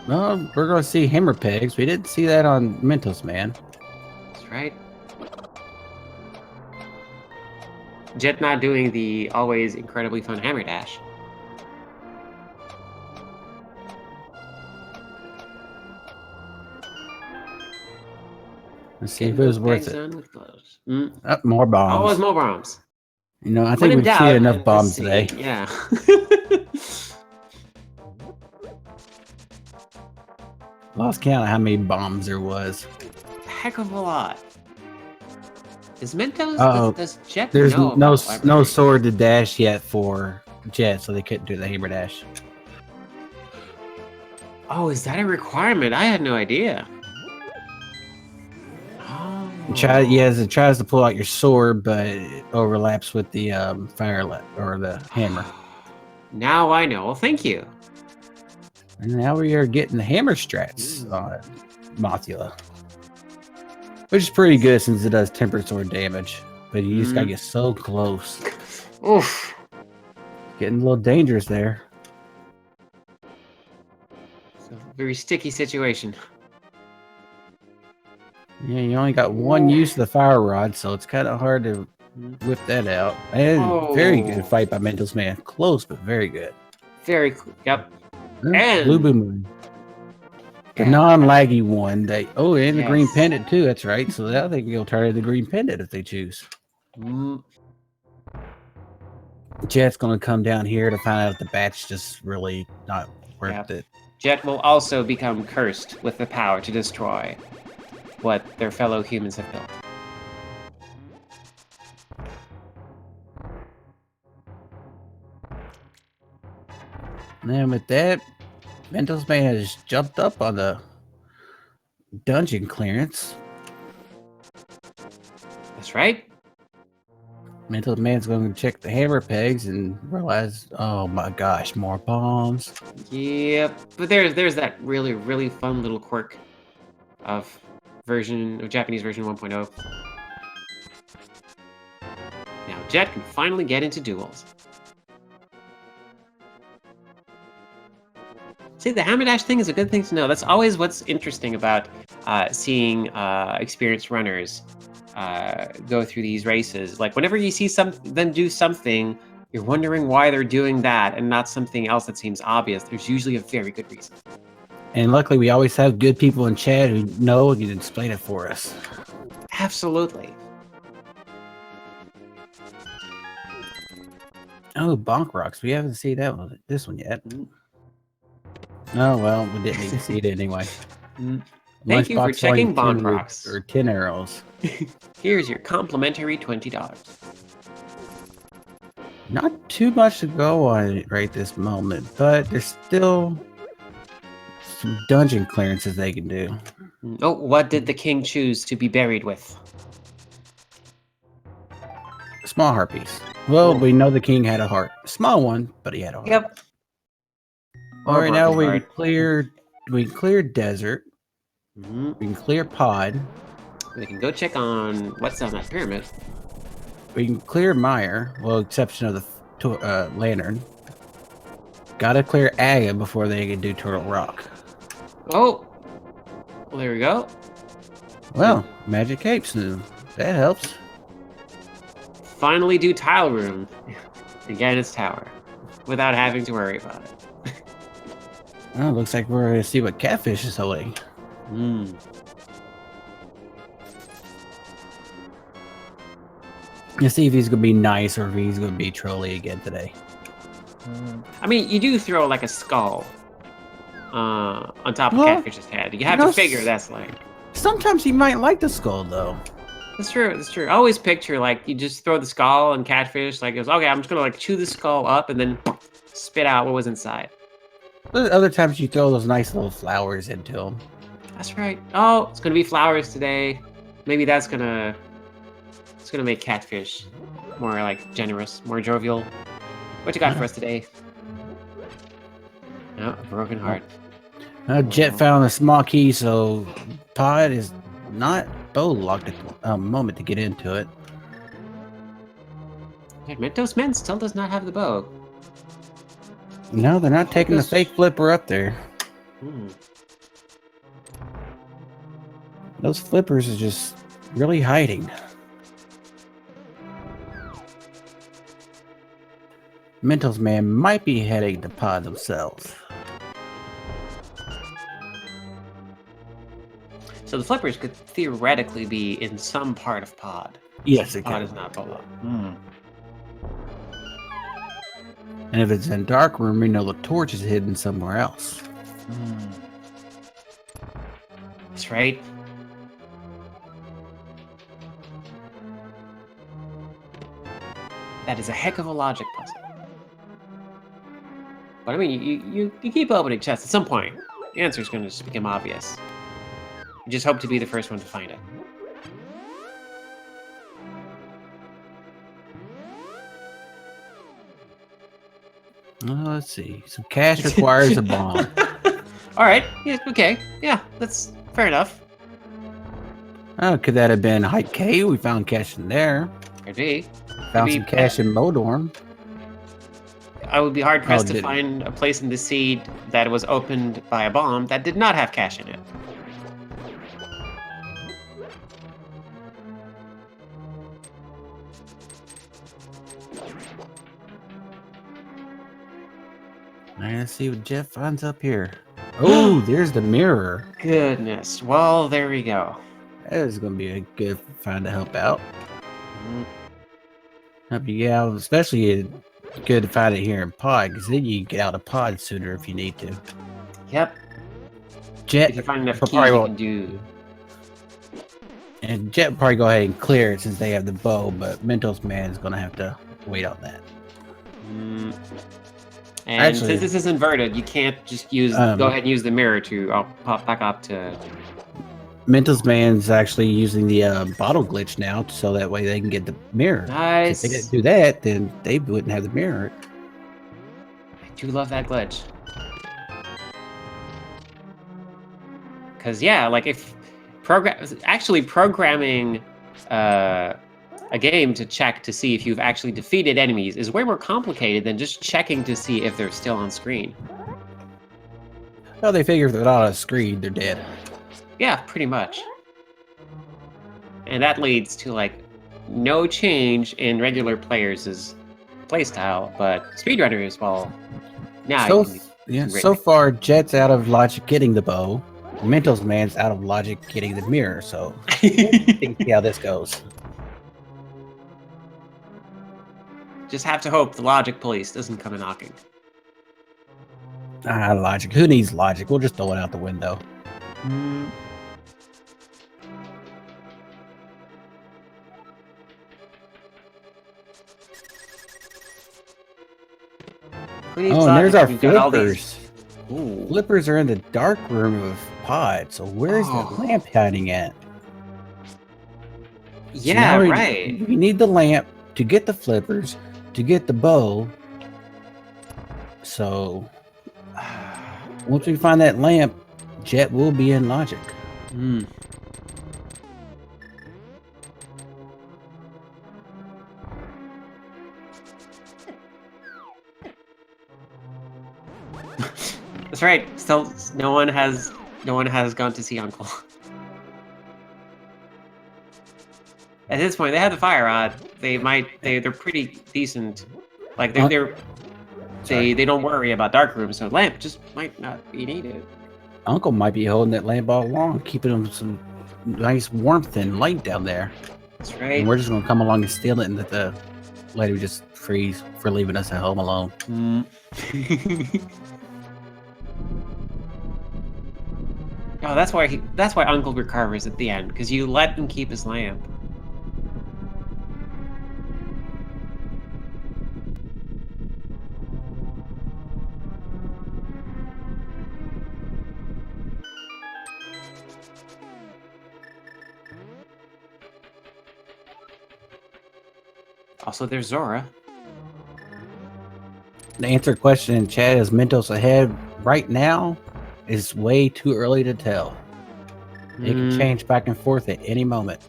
Well, we're gonna see hammer pegs. We didn't see that on Mentosman. That's right. Jet not doing the always incredibly fun hammer dash. Let's see if it was worth it. More bombs. Always more bombs. You know, I think we've seen enough bombs today. Yeah. Lost count of how many bombs there was. Heck of a lot. Is Mentos? Does Jet? There's no sword to dash yet for Jet, so they couldn't do the hammer dash. Oh, is that a requirement? I had no idea. It tries to pull out your sword, but it overlaps with the fire or the hammer. Now I know. Well, thank you. And now we are getting the hammer strats on Mothula, which is pretty good since it does tempered sword damage. But you just gotta get so close. Oof. Getting a little dangerous there. It's a very sticky situation. Yeah, you only got one use of the fire rod, so it's kind of hard to whip that out. And very good fight by Mentosman. Close, but very good. Very cool. Yep. And Blue Boom. The non-laggy one. And the green pendant too. That's right. So now they can go target the green pendant if they choose. Jet's gonna come down here to find out if the bat's just really not worth it. Jet will also become cursed with the power to destroy what their fellow humans have built. And then with that, Mentosman has jumped up on the dungeon clearance. That's right. Mentosman's going to check the hammer pegs and realize, oh my gosh, more bombs. Yep. But there's that really, really fun little quirk of Japanese version 1.0. Now Jet can finally get into duels. See, the hammer dash thing is a good thing to know. That's always what's interesting about seeing experienced runners go through these races. Like whenever you see them do something, you're wondering why they're doing that and not something else that seems obvious. There's usually a very good reason. And luckily, we always have good people in chat who know and can explain it for us. Absolutely. Oh, Bonk Rocks. We haven't seen this one yet. Oh, well, we didn't need to see it anyway. Thank you for checking Bonk Rocks. Or 10 arrows. Here's your complimentary $20. Not too much to go on it right this moment, but there's still some dungeon clearances they can do. Oh, what did the king choose to be buried with? Small harpies. Well, we know the king had a heart. A small one, but he had a heart. Yep. All right, now we can clear desert. We can clear pod. We can go check on what's on that pyramid. We can clear mire, well, exception of the lantern. Gotta clear Aga before they can do Turtle Rock. Oh, well, there we go. Well, magic capes now. That helps. Finally do tile room. Again, it's tower. Without having to worry about it. Oh, looks like we're gonna see what Catfish is holding. Let's see if he's gonna be nice or if he's gonna be trolly again today. I mean, you do throw like a skull on top of Catfish's head. You have to figure that's like. Sometimes he might like the skull though. That's true. That's true. I always picture like you just throw the skull and Catfish like it was okay. I'm just gonna like chew the skull up and then spit out what was inside. But other times you throw those nice little flowers into him. That's right. Oh, it's gonna be flowers today. Maybe it's gonna make Catfish more like generous, more jovial. What you got for us today? No, a broken heart. Jet found a small key, so Pod is not bow locked at the moment to get into it. Mentosman still does not have the bow. No, they're not taking the fake flipper up there. Those flippers are just really hiding. Mentosman might be heading to pod themselves. So the flippers could theoretically be in some part of pod. Yes, it Pod can. is not below. And if it's in dark room, we know the torch is hidden somewhere else. That's right. That is a heck of a logic puzzle. But I mean, you keep opening chests. At some point, the answer is going to just become obvious. You just hope to be the first one to find it. Let's see. Some cash requires a bomb. All right. Yeah. Okay. Yeah. That's fair enough. Oh, could that have been Hype K? We found cash in there. Could be. Found some cash in Modorm. I would be hard pressed to find a place in the seed that was opened by a bomb that did not have cash in it. Let's see what Jeff finds up here. Oh, there's the mirror. Goodness. Well, there we go. That is going to be a good find to help out. Help you out, especially good to find it here in pod, because then you can get out of pod sooner if you need to. Yep. Jet, If you find enough probably keys, you won't- can do. And Jet will probably go ahead and clear it since they have the bow, but Mentosman is going to have to wait on that. And Actually, since this is inverted, you can't just use. Go ahead and use the mirror to pop back up to. Mentosman's actually using the bottle glitch now, so that way they can get the mirror. Nice. If they didn't do that, then they wouldn't have the mirror. I do love that glitch. Because yeah, like if programming a game to check to see if you've actually defeated enemies is way more complicated than just checking to see if they're still on screen. Well, they figure if they're not on a screen, they're dead. Yeah, pretty much. And that leads to like no change in regular players' playstyle, but speedrunners, well, now so far Jet's out of logic getting the bow. Mentosman's out of logic getting the mirror, so see how this goes. Just have to hope the logic police doesn't come a knocking. Logic. Who needs logic? We'll just throw it out the window. Oh, and there's our flippers. Flippers are in the dark room of pod, so where's the lamp hiding at? Yeah, so right. We need the lamp to get the flippers, to get the bow. So once we find that lamp, Jet will be in logic. That's right. Still, no one has gone to see Uncle. At this point, they have the fire rod. They're pretty decent. Like they don't worry about dark rooms, so lamp just might not be needed. Uncle might be holding that lamp all along, keeping him some nice warmth and light down there. That's right. And we're just gonna come along and steal it, and let the lady just freeze for leaving us at home alone. Oh, that's why Uncle recovers at the end, because you let him keep his lamp. Also, there's Zora. To answer a question in chat, is Mentos ahead right now? Is way too early to tell. It can change back and forth at any moment.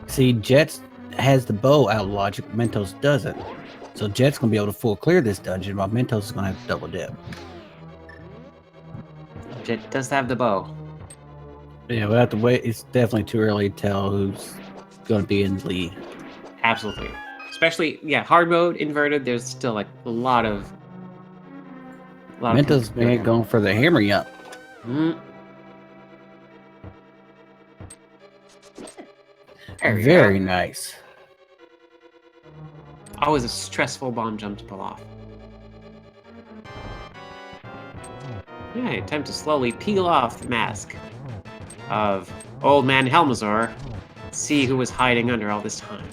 See, Jet has the bow out of logic, Mentos doesn't. So Jet's gonna be able to full clear this dungeon, while Mentos is gonna have to double dip. Jet does have the bow. Yeah, we'll have to wait. It's definitely too early to tell who's gonna be in the lead. Absolutely. Especially, yeah, hard mode, inverted, there's still like a lot of Mentos man going for the hammer up. Very nice. Always a stressful bomb jump to pull off. Yeah, time to slowly peel off the mask of Old Man Helmazor. See who was hiding under all this time.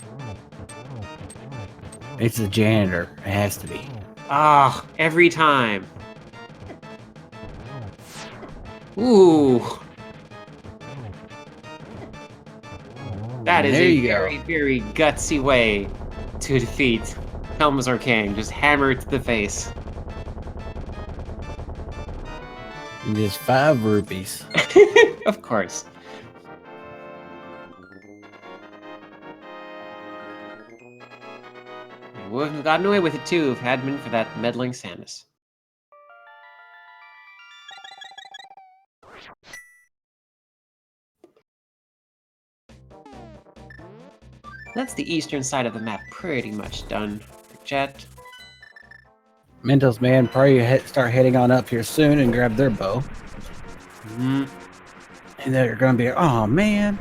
It's the janitor. It has to be. Ah, every time. Ooh. That is a very, very gutsy way to defeat Helmazor King. Just hammer to the face. And just 5 rupees. Of course. We would have gotten away with it too if it hadn't been for that meddling Samus. That's the eastern side of the map pretty much done for Jet. Mentos man probably start heading on up here soon and grab their bow. And they're gonna be, oh man.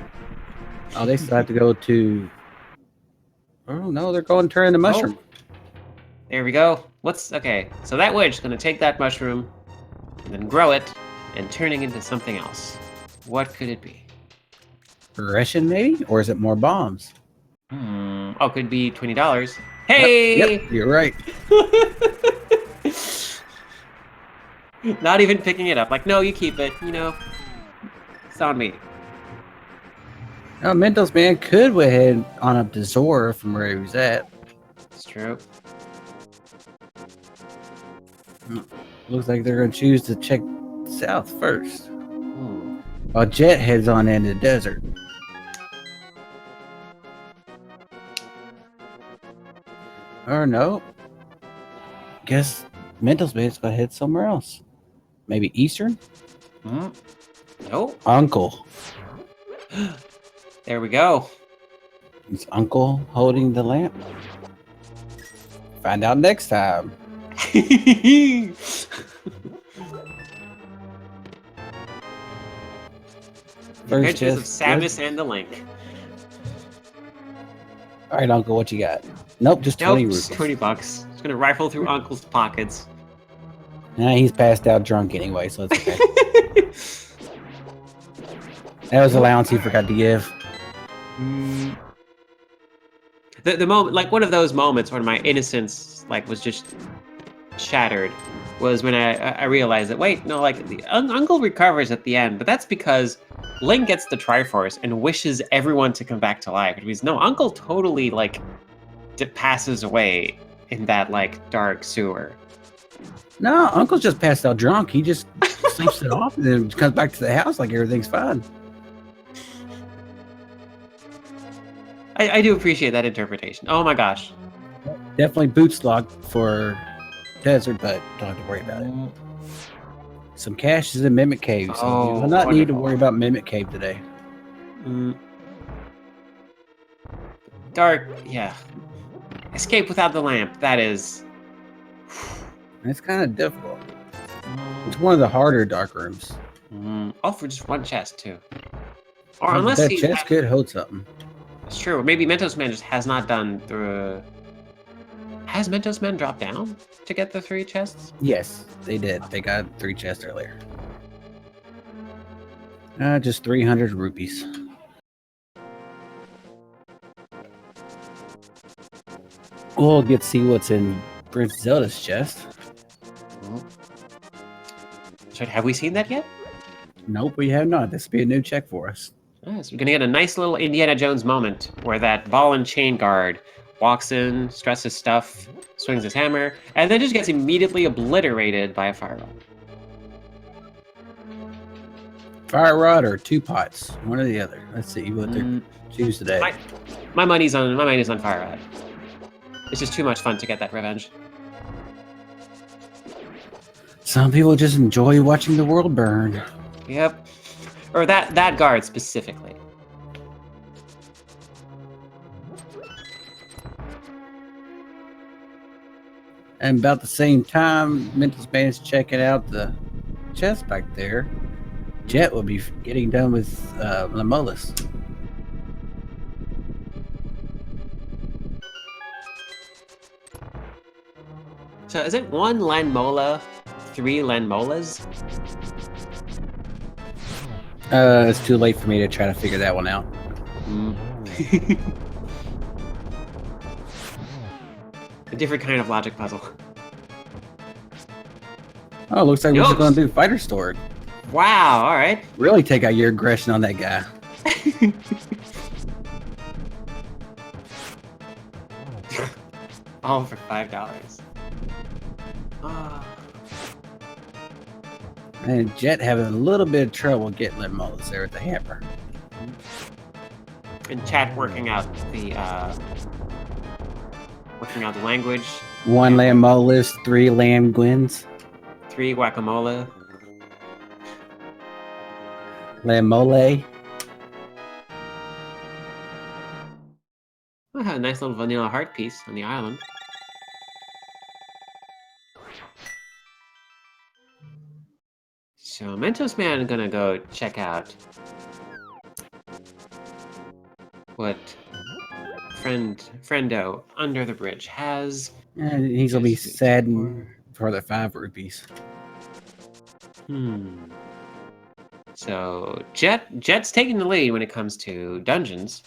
Oh, they still have to go to. Oh no, they're going to turn the mushroom. There we go. Okay, so that witch is gonna take that mushroom and then grow it and turning into something else. What could it be? Progression, maybe? Or is it more bombs? Oh, could be $20. Hey! Yep, you're right. Not even picking it up. Like, no, you keep it. You know, it's on me. Oh, Mentosman could go ahead on up to Zora from where he was at. It's true. Looks like they're going to choose to check south first. While Jet heads on into the desert. Or no. Guess Mentosman's going to head somewhere else. Maybe Eastern? Nope. Uncle. There we go. Is Uncle holding the lamp? Find out next time. Adventures of Samus and the Link. All right, Uncle, what you got? Nope, just 20 rupees. Just $20. Just gonna rifle through Uncle's pockets. Nah, he's passed out drunk anyway, so it's okay. That was allowance he forgot to give. The moment, like one of those moments when my innocence like was just shattered, was when I realized that wait, no, like the Uncle recovers at the end, but that's because Link gets the Triforce and wishes everyone to come back to life. It means no, Uncle totally like passes away in that like dark sewer. No, Uncle's just passed out drunk. He just sleeps it off and then comes back to the house like everything's fine. I do appreciate that interpretation. Oh my gosh. Definitely boots locked for desert, but don't have to worry about it. Some cash is in Mimic Cave, so you will not need to worry about Mimic Cave today. Dark, yeah. Escape without the lamp. That is... It's kind of difficult. It's one of the harder dark rooms. Oh, for just one chest, too. Or unless that chest could hold something. It's true. Or maybe Mentosman just has not done the... Has Mentosman dropped down to get the 3 chests? Yes, they did. They got 3 chests earlier. Just 300 rupees. We'll get to see what's in Princess Zelda's chest. So have we seen that yet? Nope, we have not. This will be a new check for us. So we're gonna get a nice little Indiana Jones moment where that ball and chain guard walks in, stresses stuff, swings his hammer, and then just gets immediately obliterated by a fire rod. Fire rod or 2 pots, one or the other. Let's see what they choose today. My money's on fire rod. It's just too much fun to get that revenge. Some people just enjoy watching the world burn. Yep. Or that guard specifically. And about the same time, Mentosman is checking out the chest back there. Jet will be getting done with Lemolus. So is it 1 Lanmola, 3 Lanmolas? It's too late for me to try to figure that one out. A different kind of logic puzzle. Oh, looks like we're just going to do Fighter Sword. Wow, all right. Really take out your aggression on that guy. All for $5. And Jet having a little bit of trouble getting Lemolus there with the hammer. And chat working out the language. 1 Lemolus, 3 Lamgwins. 3 guacamole. Lamole. I had a nice little vanilla heart piece on the island. So Mentosman gonna go check out what Friendo under the bridge has. And he's gonna be saddened for the 5 rupees. So Jet's taking the lead when it comes to dungeons.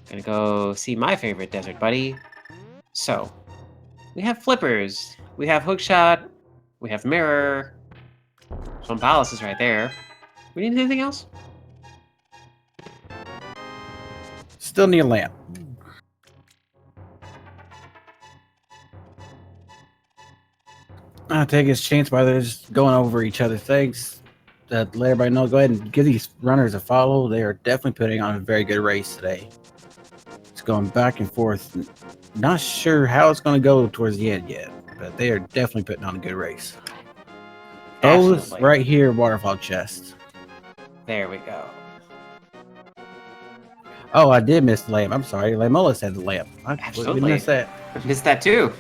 Gonna go see my favorite desert buddy. So we have flippers, we have hookshot, we have mirror. Some palace is right there. We need anything else? Still need a lamp. I'll take his chance by just going over each other's things. Let everybody know. Go ahead and give these runners a follow. They are definitely putting on a very good race today. It's going back and forth. Not sure how it's going to go towards the end yet, but they are definitely putting on a good race. Those Absolutely. right here, waterfall chest. There we go. Oh, I did miss the lamp. I'm sorry. Lamola said the lamp. We Absolutely. missed that. I missed that too.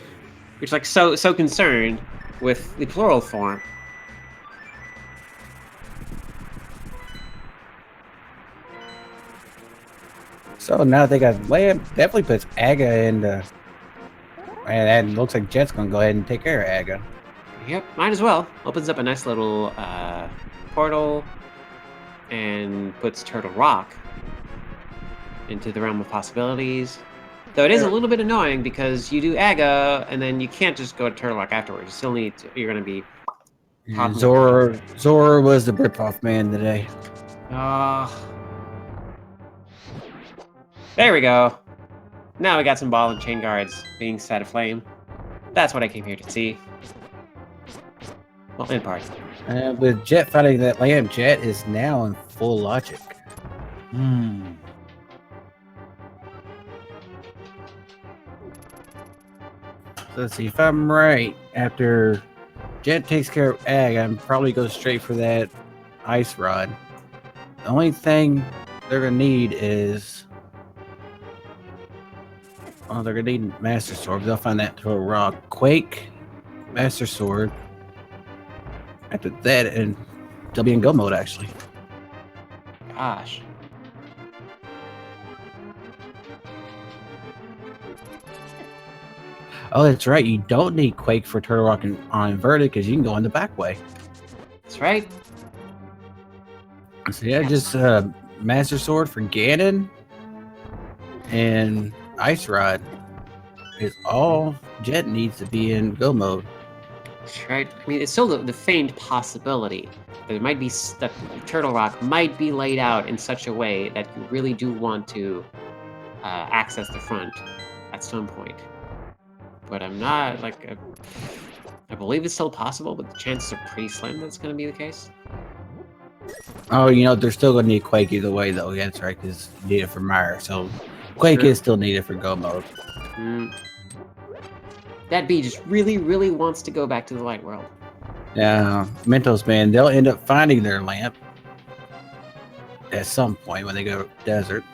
You're like so concerned with the plural form. So now they got lamp. Definitely puts Aga in the. And it looks like Jet's gonna go ahead and take care of Aga. Yep, might as well. Opens up a nice little portal and puts Turtle Rock into the realm of possibilities. Though it is a little bit annoying because you do Aga and then you can't just go to Turtle Rock afterwards. You still need to, you're gonna be Zora was the rip-off man today. There we go. Now we got some ball and chain guards being set aflame. That's what I came here to see. Well, in part. With Jet finding that lamp, Jet is now in full logic. So let's see if I'm right. After Jet takes care of Ag, I'm probably go straight for that ice rod. The only thing they're gonna need is, well, they're gonna need Master Sword. They'll find that Turtle Rock, Quake, Master Sword. After that, and they'll be in go mode actually. Gosh. Oh, that's right. You don't need Quake for Turtle Rock on inverted because you can go in the back way. That's right. So yeah, just Master Sword for Ganon and Ice Rod is all Jet needs to be in go mode. That's right. I mean, it's still the faint possibility that it might be that Turtle Rock might be laid out in such a way that you really do want to access the front at some point. But I'm not like I believe it's still possible, but the chances are pretty slim that it's going to be the case. Oh, you know, they're still going to need Quake either way, though. Yeah, that's right, because you need it for Meyer. So Quake is still needed for go mode. That bee just really, really wants to go back to the light world. Yeah, Mentosman, they'll end up finding their lamp at some point when they go to the desert.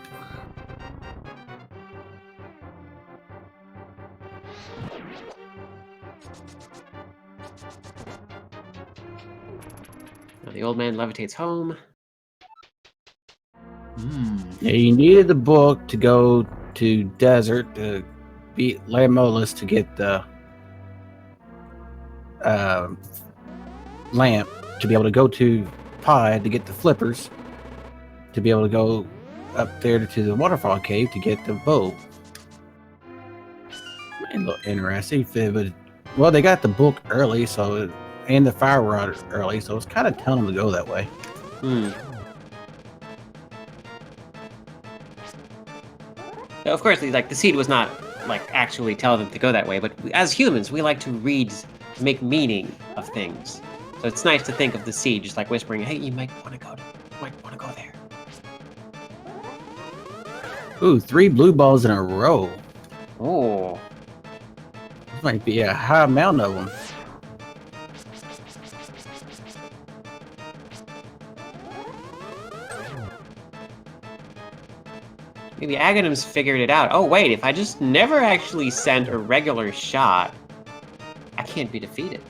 Now the old man levitates home. Yeah, you needed the book to go to desert to beat Lamolas to get the lamp, to be able to go to Pod to get the flippers, to be able to go up there to the waterfall cave to get the bow. A little interesting, but well, they got the book early, so and the fire rod early, so it's kind of telling them to go that way. Of course, like the seed was not like actually telling them to go that way, but as humans, we like to read, to make meaning of things. So it's nice to think of the seed just like whispering, "Hey, you might want to go there." Ooh, 3 blue balls in a row. Oh, This might be a high amount of them. maybe Aghanim's figured it out. Oh wait, if I just never actually send a regular shot, I can't be defeated.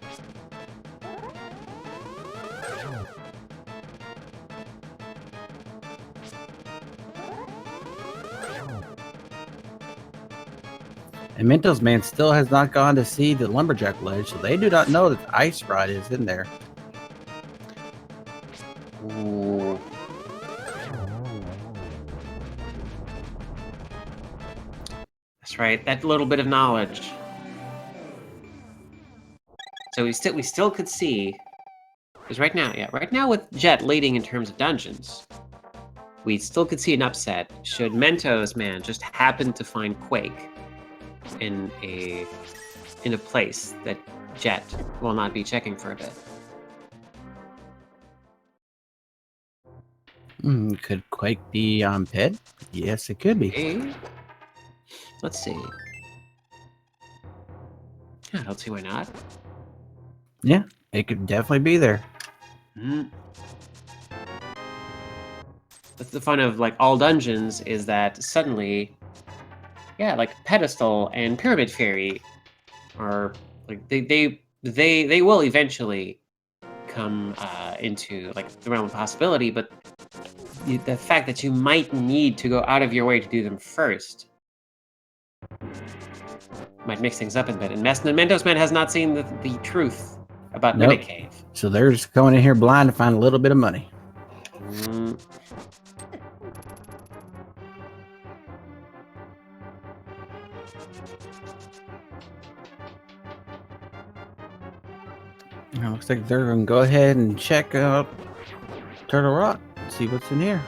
And Mentosman still has not gone to see the lumberjack ledge, so they do not know that the ice rod is in there. Ooh. That's right. That little bit of knowledge. So we still could see, because right now with Jet leading in terms of dungeons, we still could see an upset should Mentosman just happen to find Quake in a place that Jet will not be checking for a bit. Could Quake be on Ped? Yes, it could be. Okay. Let's see. Yeah, I don't see why not. Yeah, it could definitely be there. That's the fun of like all dungeons, is that suddenly, yeah, like Pedestal and Pyramid Fairy are like they will eventually come into like the realm of possibility, but the fact that you might need to go out of your way to do them first might mix things up a bit. And Mentosman has not seen the truth about Nope. Mimic Cave. So they're just going in here blind to find a little bit of money. Looks like they're going to go ahead and check out Turtle Rock, see what's in here.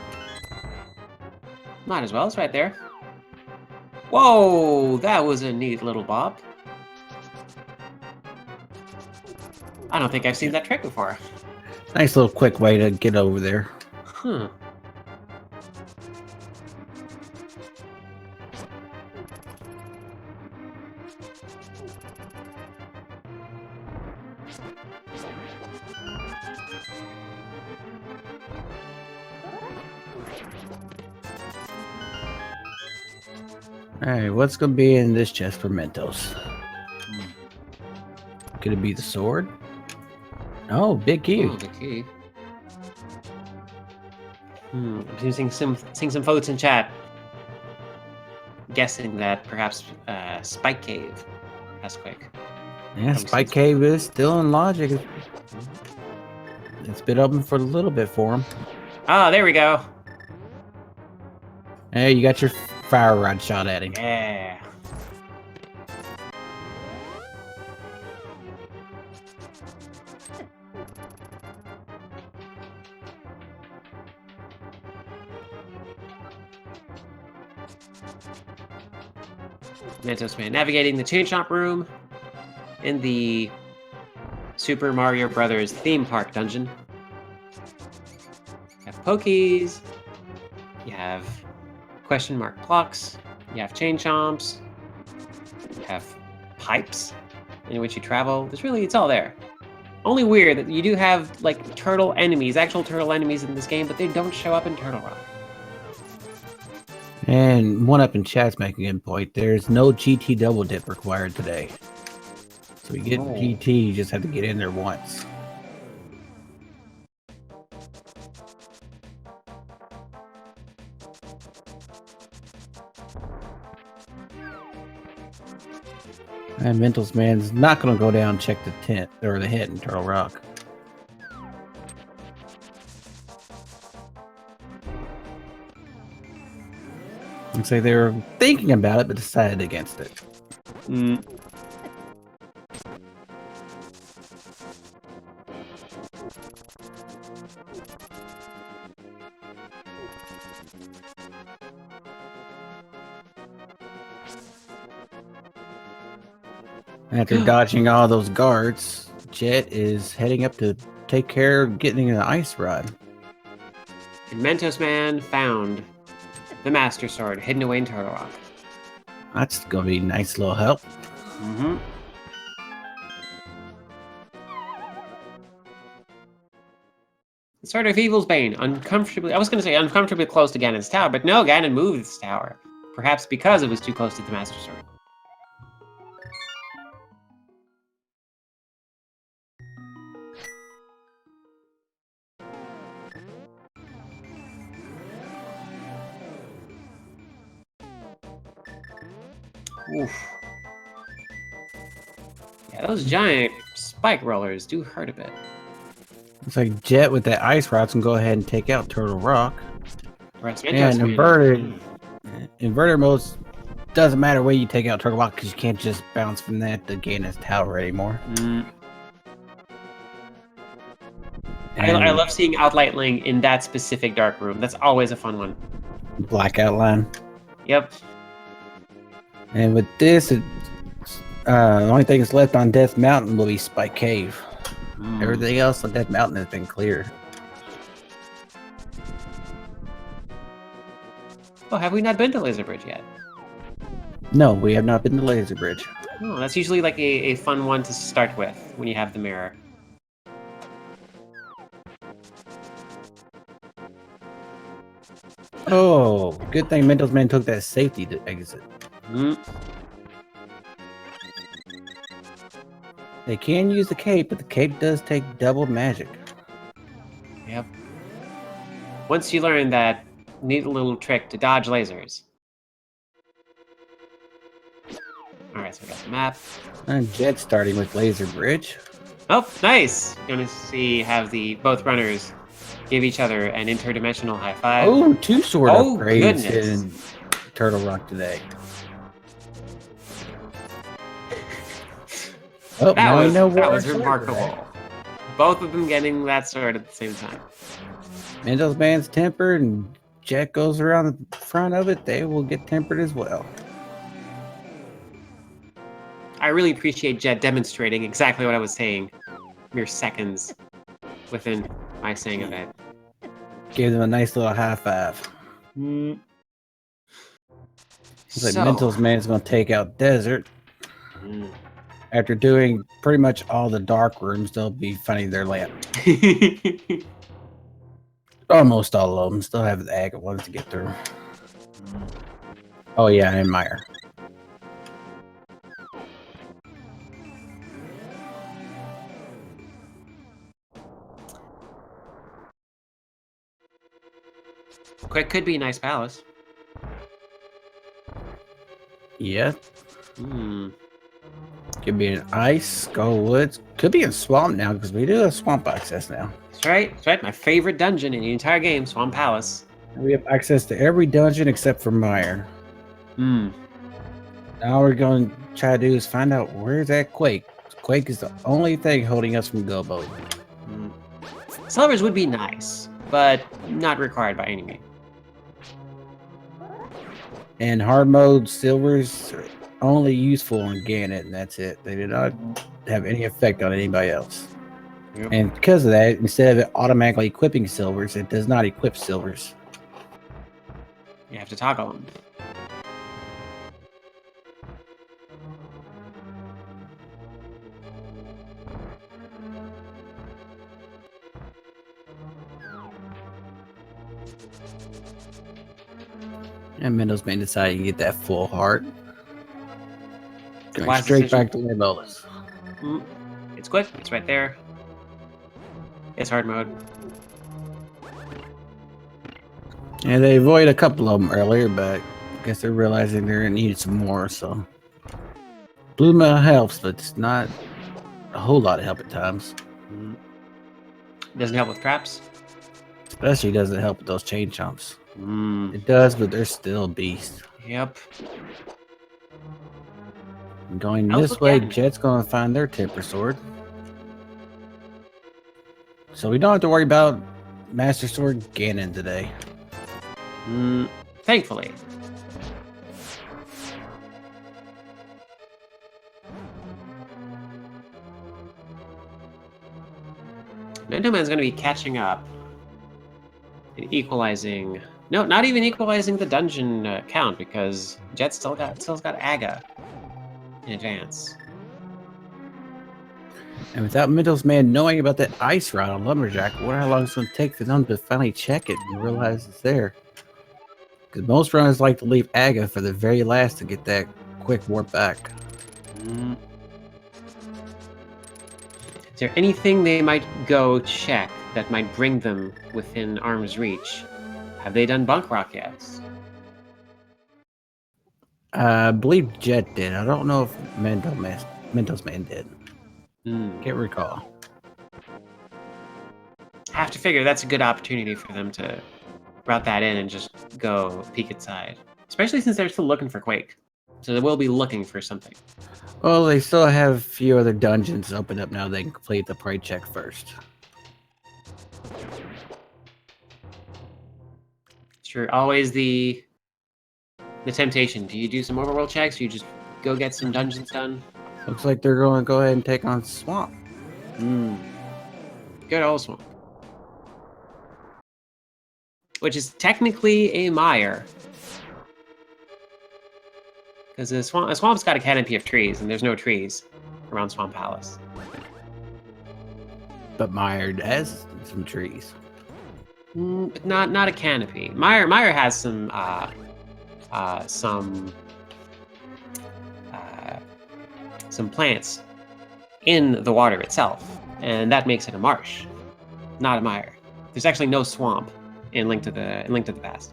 Might as well, it's right there. Whoa, that was a neat little bop. I don't think I've seen that trick before. Nice little quick way to get over there. Huh. Alright, what's going to be in this chest for Mentos? Could it be the sword? Oh, big key. Oh, the key. I'm seeing some folks in chat guessing that perhaps Spike Cave has Quick. Yeah, Spike Cave is still in logic. It's been open for a little bit for him. Ah, there we go. Hey, you got your fire rod shot at him. Yeah. Mentosman navigating the Chain Shop room in the Super Mario Brothers theme park dungeon. You have Pokies. You have question mark blocks. You have chain chomps. You have pipes in which you travel. It's all there. Only weird that you do have like turtle enemies, actual turtle enemies in this game, but they don't show up in Turtle Rock. And one up in chat's making a good point. There's no GT double dip required today. So you get GT, you just have to get in there once. And Mentosman's not going to go down and check the tent or the hit in Turtle Rock. And say they were thinking about it, but decided against it. After dodging all those guards, Jet is heading up to take care of getting an ice rod. And Mentosman found the Master Sword hidden away in Turtle Rock. That's going to be a nice little help. The Sword of Evil's Bane, uncomfortably... I was going to say uncomfortably close to Ganon's tower, but no, Ganon moved its tower. Perhaps because it was too close to the Master Sword. Oof. Yeah, those giant spike rollers do hurt a bit. Looks like Jet with that ice rods can go ahead and take out Turtle Rock. Whereas And Mentosman, inverted modes doesn't matter where you take out Turtle Rock because you can't just bounce from that to gain his tower anymore. I love seeing Outlightling in that specific dark room. That's always a fun one. Black outline. Yep. And with this, the only thing that's left on Death Mountain will be Spike Cave. Everything else on Death Mountain has been cleared. Oh, have we not been to Laser Bridge yet? No, we have not been to Laser Bridge. Oh, that's usually like a fun one to start with when you have the mirror. Oh, good thing Mentosman took that safety to exit. They can use the cape, but the cape does take double magic. Yep. Once you learn that neat little trick to dodge lasers. Alright, so we got the map. And Jet starting with Laser Bridge. Oh, nice! You're gonna see have the both runners give each other an interdimensional high five. Oh, two sword upgrades goodness. in Turtle Rock today. Oh, That was today. remarkable. Both of them getting that sword at the same time. Mentosman's tempered and Jet goes around the front of it. They will get tempered as well. I really appreciate Jet demonstrating exactly what I was saying mere seconds within my saying of it. Give them a nice little high five. Looks like Mentosman's going to take out Desert. After doing pretty much all the dark rooms, they'll be finding their lamp. Almost all of them. Still have the agate ones to get through. Oh yeah, and Meyer. Quick could be a nice palace. Yeah. Hmm. Could be an ice, Skull Woods. Could be in Swamp now because we do have Swamp access now. That's right. That's right. My favorite dungeon in the entire game, Swamp Palace. We have access to every dungeon except for Meyer. Hmm. Now we're going to try to do is find out where's that Quake. Quake is the only thing holding us from Gobo. Silvers would be nice, but not required by any means. And hard mode silvers are only useful on Ganon, and that's it. They do not have any effect on anybody else. Yep. And because of that, instead of it automatically equipping silvers, it does not equip silvers. You have to toggle them. And Mentosman decided to get that full heart. Going Wise straight decision. back to Limbolus. It's quick. It's right there. It's hard mode. Yeah, they avoided a couple of them earlier, but I guess they're realizing they're gonna need some more, so. Blue Mail helps, but it's not a whole lot of help at times. Doesn't help with traps. Especially doesn't help with those chain chomps. Mm. It does, but they're still beasts. Yep. And going Help this with way, Ganon. Jet's gonna find their temper sword. So we don't have to worry about Master Sword Ganon today. Thankfully. Mentoman's going to be catching up and equalizing. No, not even equalizing the dungeon count because Jet's still got Aga in advance. And without Mentosman knowing about that ice rod on Lumberjack, I wonder how long it's going to take for them to finally check it and realize it's there. Because most runners like to leave Aga for the very last to get that quick warp back. Is there anything they might go check that might bring them within arm's reach? Have they done Bunk Rock yet? I believe Jet did. I don't know if Mentosman did. Can't recall. I have to figure that's a good opportunity for them to route that in and just go peek inside. Especially since they're still looking for Quake. So they will be looking for something. Well, they still have a few other dungeons open up now. They can complete the prey check first. Sure, always the temptation. Do you do some overworld checks? Or you just go get some dungeons done? Looks like they're going to go ahead and take on Swamp. Good old Swamp. Which is technically a mire. Because a swamp's got a canopy of trees, and there's no trees around Swamp Palace. But Mire has some trees. But not a canopy. Mire has some plants in the water itself, and that makes it a marsh, not a mire. There's actually no swamp in Link to the Past.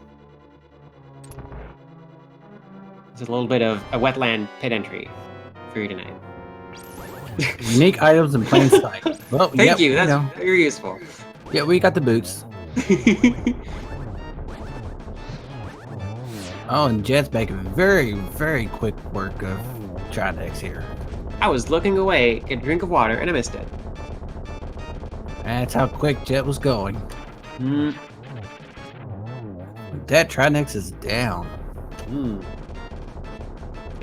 There's a little bit of a wetland pit entry for you tonight. Unique items in plain sight. Well, Thank you. That's very useful. Yeah, we got the boots. Oh, and Jet's making very, very quick work of Tridex here. I was looking away, get a drink of water, and I missed it. That's how quick Jet was going. That Tridex is down. I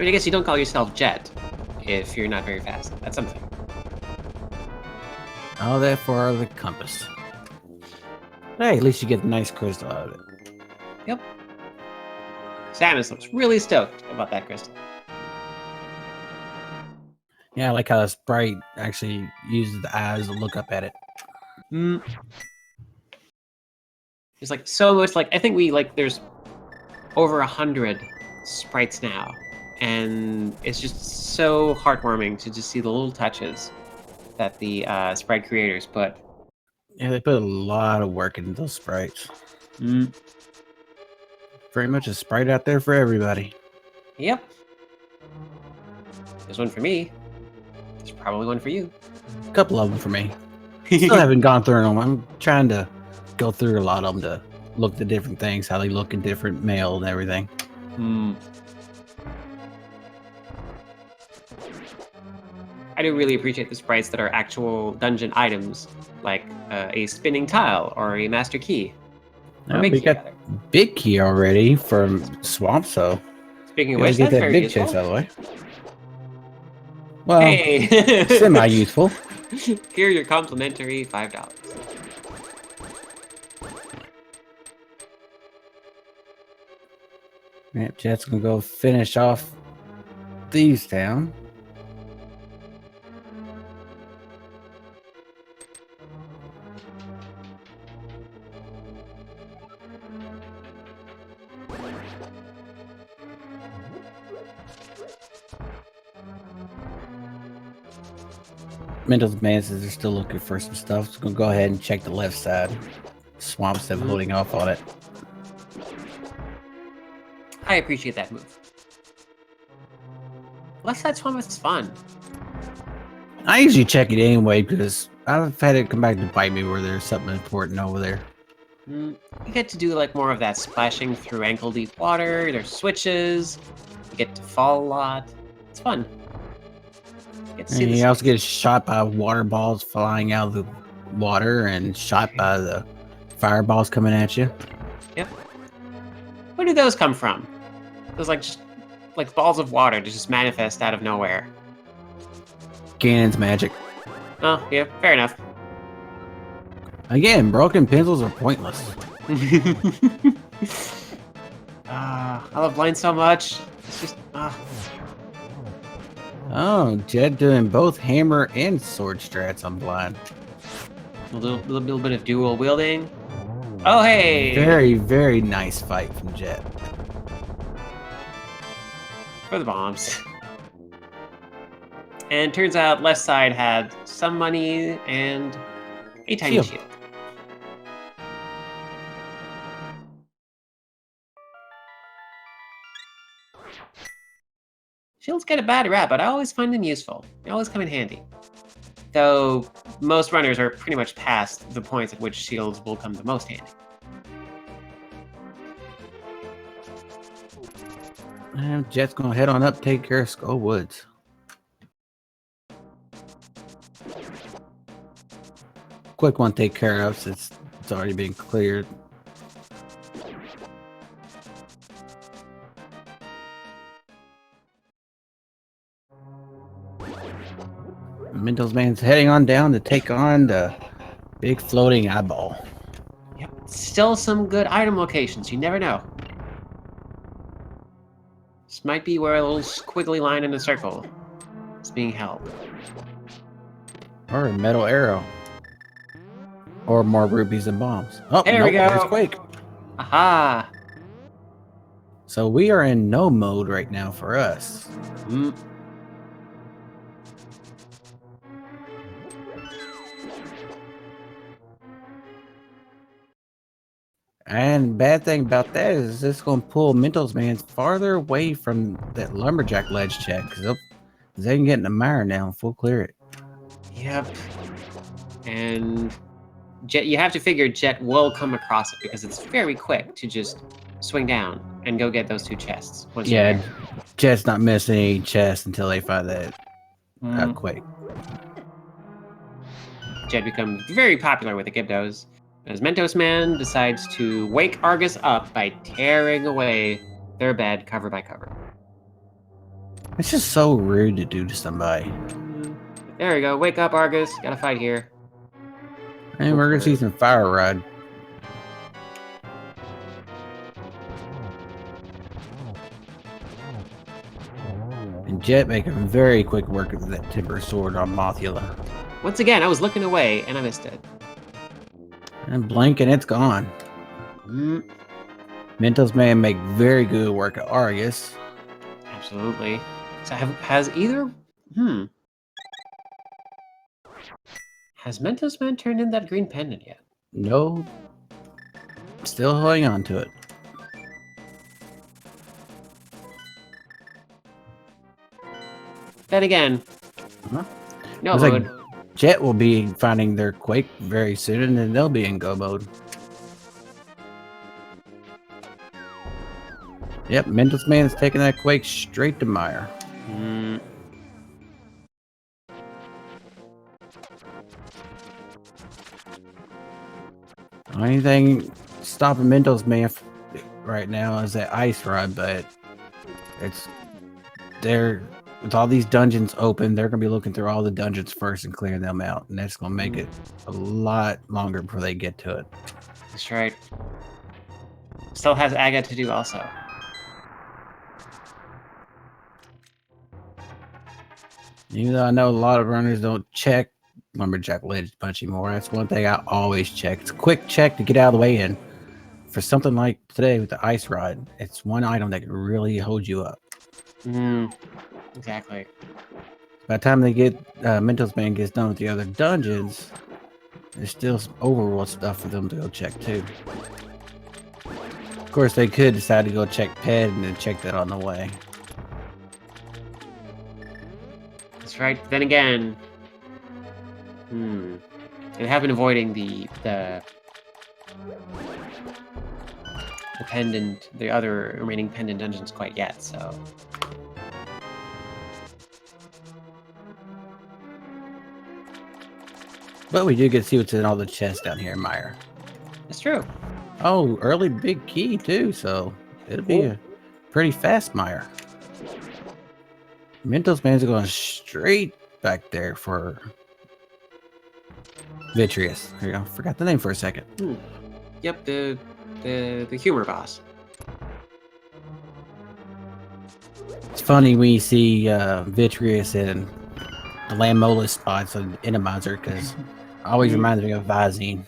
mean, I guess you don't call yourself Jet if you're not very fast. That's something. All that for the compass. Hey, at least you get a nice crystal out of it. Yep. Samus looks really stoked about that crystal. Yeah, I like how the sprite actually uses the eyes to look up at it. There's like so much, like I think there's over 100 sprites now, and it's just so heartwarming to just see the little touches that the sprite creators put. Yeah, they put a lot of work into those sprites. Very much a sprite out there for everybody. Yep. There's one for me. There's probably one for you. A couple of them for me. Still haven't gone through them. I'm trying to go through a lot of them to look at the different things, how they look in different mail and everything. I do really appreciate the sprites that are actual dungeon items, like a spinning tile or a master key. We got big key already from Swamp, so speaking of which, get that's that very big useful. chest out of the way. Well, hey. semi-useful. Here are your complimentary $5. Yep, Jet's gonna go finish off Thieves Town. Mentosman8 says they're still looking for some stuff. So gonna go ahead and check the left side. Swamp's them holding off on it. I appreciate that move. Left side swamp is fun. I usually check it anyway because I've had it come back to bite me where there's something important over there. You get to do like more of that splashing through ankle deep water. There's switches. You get to fall a lot. It's fun. And you also get shot by water balls flying out of the water and shot by the fireballs coming at you. Yep. Where do those come from? Those just balls of water to just manifest out of nowhere. Ganon's magic. Oh, yeah, fair enough. Again, broken pencils are pointless. I love Blind so much. It's just, Oh, Jet doing both hammer and sword strats on Blind. A little bit of dual wielding. Oh, hey! Very, very nice fight from Jet. For the bombs. And turns out left side had some money and a tiny shield. Shields get a bad rap, but I always find them useful. They always come in handy. Though most runners are pretty much past the points at which shields will come the most handy. And Jet's gonna head on up, take care of Skull Woods. Quick one, take care of since it's already been cleared. Mentosman's heading on down to take on the big floating eyeball. Yep, still some good item locations. You never know. This might be where a little squiggly line in a circle is being held. Or a metal arrow. Or more rubies and bombs. Oh, There we go. There's Quake. Aha! So we are in no mode right now for us. Mm. And bad thing about that is it's going to pull Mentosman farther away from that lumberjack ledge check because they can get in the mire now and full clear it. Yep. And Jet, you have to figure Jet will come across it because it's very quick to just swing down and go get those 2 chests. Yeah, Jet's not missing any chests until they find that Quake. Jet becomes very popular with the Gibdos, as Mentosman decides to wake Argus up by tearing away their bed cover by cover. It's just so rude to do to somebody. There we go. Wake up, Argus. Gotta fight here. And we're gonna see some fire rod. And Jet making very quick work of that timber sword on Mothula. Once again, I was looking away and I missed it. And blink and it's gone. Mentosman make very good work at Argus. Absolutely. So has either... Has Mentosman turned in that green pendant yet? No. Still holding on to it. Then again, no Looks mode. like Jet will be finding their Quake very soon, and then they'll be in go mode. Yep, Mentosman is taking that Quake straight to mire. Only thing stopping Mentosman right now is that ice rod, but it's there. With all these dungeons open, they're going to be looking through all the dungeons first and clearing them out. And that's going to make it a lot longer before they get to it. That's right. Still has Aga to do also. Even though I know a lot of runners don't check Lumberjack Ledge much anymore, that's one thing I always check. It's a quick check to get out of the way in. For something like today with the ice rod, it's one item that can really hold you up. Exactly. By the time they get Mentosman gets done with the other dungeons, there's still some overworld stuff for them to go check too. Of course, they could decide to go check Ped and then check that on the way. That's right. Then again, they have been avoiding the pendant, the other remaining pendant dungeons quite yet. So. But we do get to see what's in all the chests down here in Mire. That's true. Oh, early big key too, so it'll be a pretty fast Mire. Mentosman's going straight back there for Vitreous. Here you go. Forgot the name for a second. Yep, the humor boss. It's funny when you see Vitreous in the Lamola spots on Randomizer because always reminds me of Visine.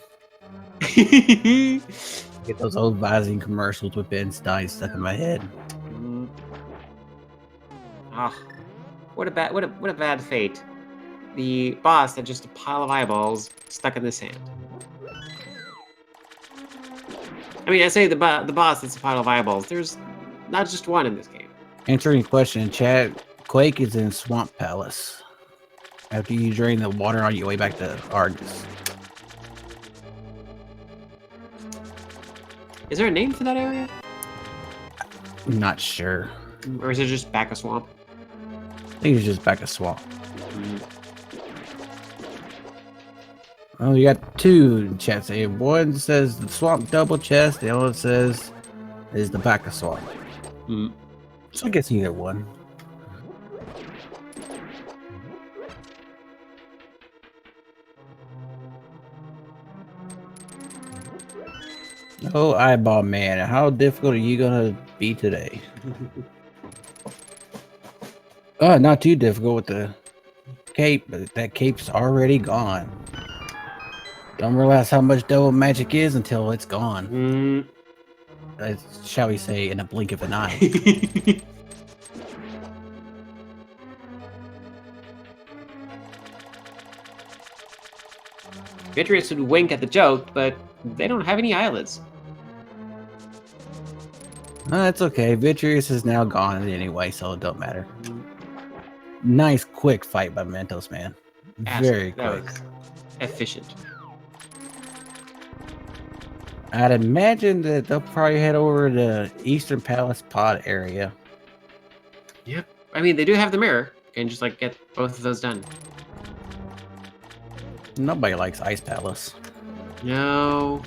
Get those old Visine commercials with Ben Stein stuck in my head. Ah, what a bad fate. The boss had just a pile of eyeballs stuck in the sand. I mean, I say the boss that's a pile of eyeballs. There's not just one in this game. Answering your question in chat, Quake is in Swamp Palace. after you drain the water on your way back to Argus. Is there a name for that area? I'm not sure. Or is it just back a swamp? I think it's just back a swamp. Mm. Oh, you got two chests here. One says the swamp double chest, the other one says is the back of swamp. Mm. So I guess either one. Oh, eyeball man, how difficult are you gonna be today? Not too difficult with the cape, but that cape's already gone. Don't realize how much double magic is until it's gone. Mm. Shall we say, in a blink of an eye. Beatrice would wink at the joke, but they don't have any eyelids. That's okay. Vitreous is now gone anyway, so it don't matter. Nice, quick fight by Mentosman. Very quick. Was efficient. I'd imagine that they'll probably head over to Eastern Palace pod area. Yep. I mean, they do have the mirror. And just like get both of those done. Nobody likes Ice Palace. No.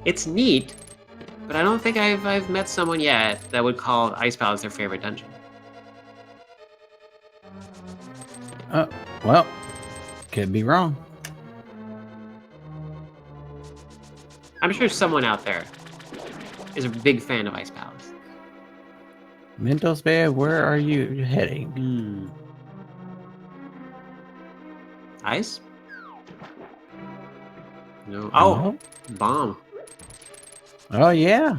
It's neat, but I don't think I've met someone yet that would call Ice Palace their favorite dungeon. Well, could be wrong. I'm sure someone out there is a big fan of Ice Palace. Mentosman, where are you heading? Ice? No. Oh, bomb. Oh, yeah.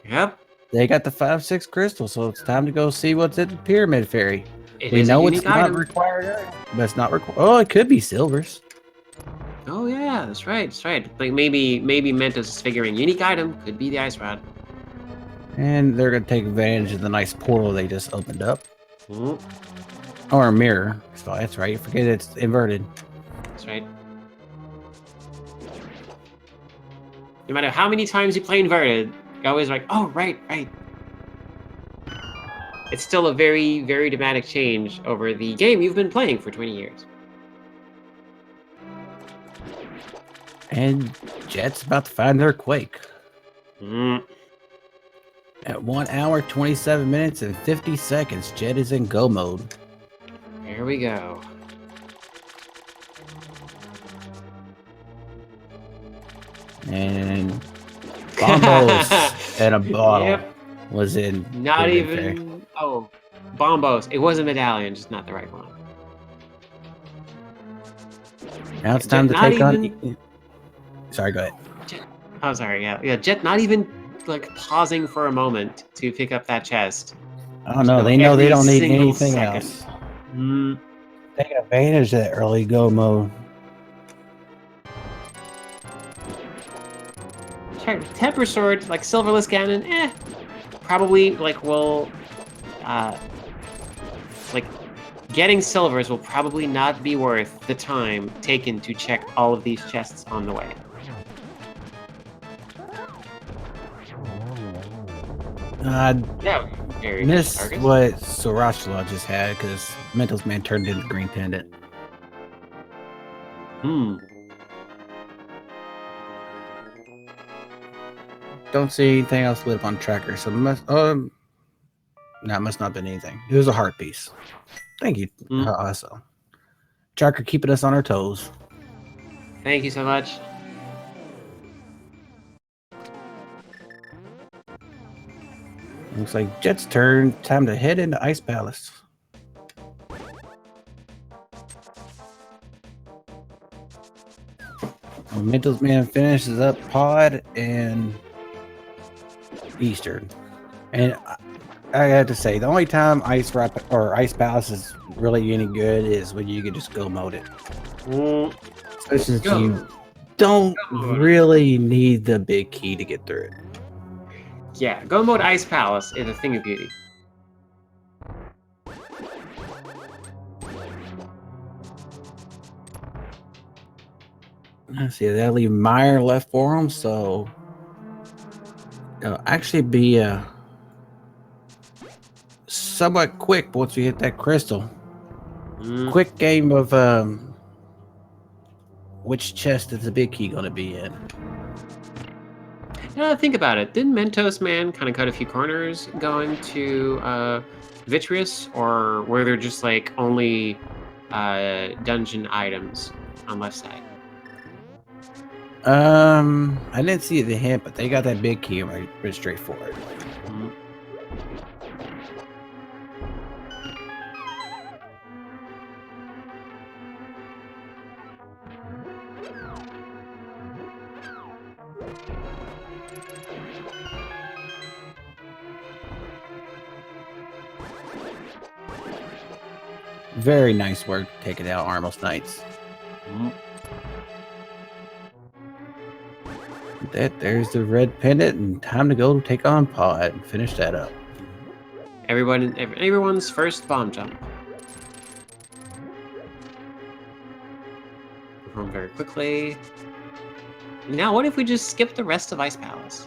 Yep. They got the 5-6 crystal, so it's time to go see what's at the Pyramid Fairy. It We is know a it's unique not item. required, but it's not required. Oh, it could be silvers. Oh yeah, that's right. That's right. Like maybe Mentos is figuring unique item could be the ice rod. And they're going to take advantage of the nice portal they just opened up. Mm, Or a mirror. So that's right. Forget it's inverted. that's right. No matter how many times you play inverted, you're always like, oh right. It's still a very, very dramatic change over the game you've been playing for 20 years. And Jet's about to find their Quake. Mm. At 1 hour, 27 minutes, and 50 seconds, Jet is in go mode. Here we go. And Bombos and a bottle Yep. was in. Not Pyramid even. Fairy. Oh, Bombos. It was a medallion, just not the right one. Now it's time to Not take even- on. Sorry, go ahead. Oh, sorry. Yeah. Jet not even like pausing for a moment to pick up that chest. I don't know. They know they Every don't need single anything second. else. Mm. Taking advantage of that early go mode. Sure, Temper Sword, like Silverless Ganon, probably like will, like getting silvers will probably not be worth the time taken to check all of these chests on the way. Yeah, very Missed Targus. what Sorashla just had because Mentosman turned into Green Pendant. Don't see anything else lit up on tracker, so must no, it must not have been anything. It was a heart piece. Thank you. Also, tracker keeping us on our toes. Thank you so much. Looks like Jet's turn. Time to head into Ice Palace. Mentosman finishes up Pod and Eastern. And I have to say, the only time Ice Palace is really any good is when you can just go mode it. Especially since you don't really need the big key to get through it. Yeah, go mode Ice Palace is a thing of beauty. Let's see, that'll leave Meyer left for him, so it'll actually be somewhat quick once we hit that crystal. Quick game of which chest is the big key going to be in? Yeah, think about it. Didn't Mentosman kind of cut a few corners going to Vitreous, or were there just like only dungeon items on left side? I didn't see the hint, but they got that big key right straightforward. Very nice work taking out Armos Knights. There's the red pendant, and time to go take on Pod and finish that up. Everyone's first bomb jump. Perform very quickly. Now, what if we just skip the rest of Ice Palace?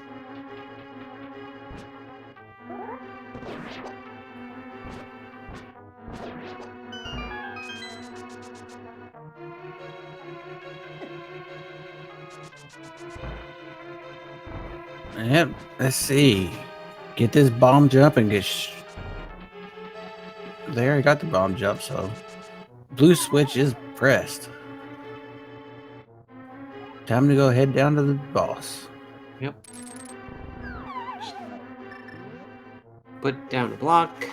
Yep, let's see. Get this bomb jump and get... There, I got the bomb jump, so... Blue switch is pressed. Time to go head down to the boss. Yep. Put down a block.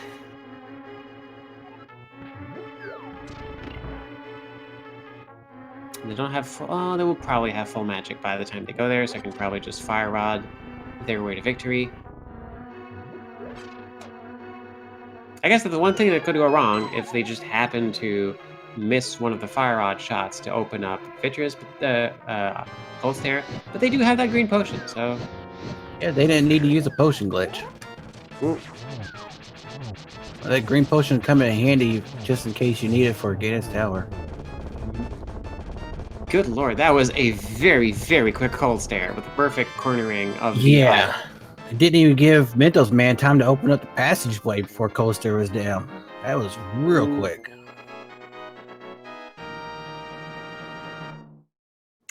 They don't have full... Oh, they will probably have full magic by the time they go there, so I can probably just Fire Rod their way to victory. I guess that the one thing that could go wrong if they just happen to miss one of the Fire Rod shots to open up Vitreous, Pulse Terror, but they do have that green potion, so... Yeah, they didn't need to use a potion glitch. Well, that green potion come in handy just in case you need it for Ganon's Tower. Good lord, that was a very, very quick cold stare with the perfect cornering of the... Yeah. It didn't even give Mentosman time to open up the passageway before cold stare was down. That was real quick.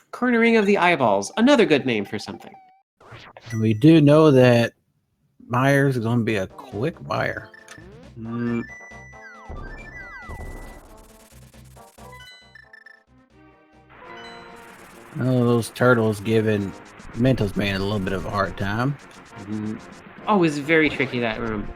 Cornering of the eyeballs, another good name for something. And we do know that Myers is going to be a quick buyer. Oh, those turtles giving Mentosman a little bit of a hard time. Oh, it's very tricky, that room.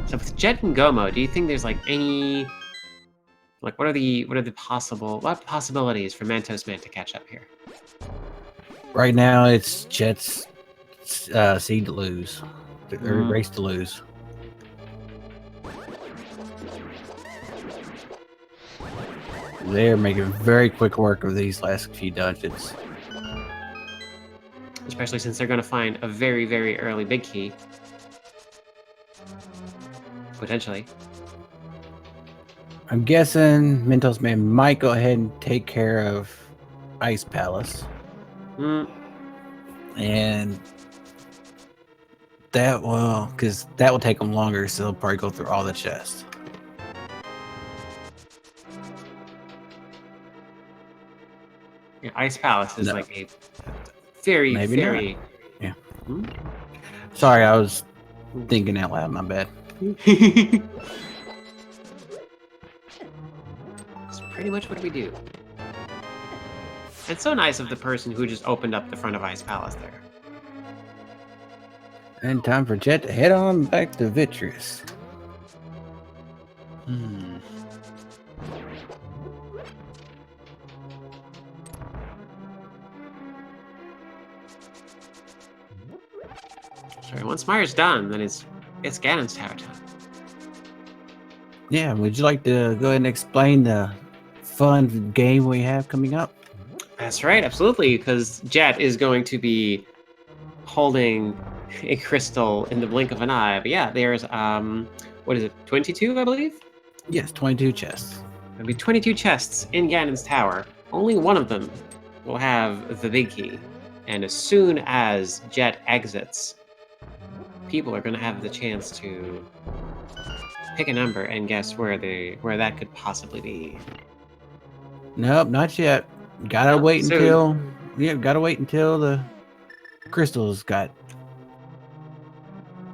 So with Jet and Gomo, do you think there's like any... Like, what are the possibilities for Mentosman to catch up here? Right now, it's Jet's seed to lose, or race to lose. They're making very quick work of these last few dungeons. Especially since they're going to find a very, very early big key. Potentially. I'm guessing Mentosman might go ahead and take care of Ice Palace. And that will, because that will take them longer, so they'll probably go through all the chests. Yeah, Ice Palace is like a very, Maybe very... not. Yeah. Sorry, I was thinking out loud, my bad. That's pretty much what we do. It's so nice of the person who just opened up the front of Ice Palace there. And time for Jet to head on back to Vitreous. Sorry, once Myers done, then it's Ganon's Tower time. Yeah, would you like to go ahead and explain the fun game we have coming up? That's right, absolutely, because Jet is going to be holding a crystal in the blink of an eye. But yeah, there's what is it, 22, I believe? Yes, 22 chests. There'll be 22 chests in Ganon's tower. Only one of them will have the big key. And as soon as Jet exits, people are going to have the chance to pick a number and guess where that could possibly be. Nope, not yet. Gotta Nope, wait soon. until gotta wait until the crystals got.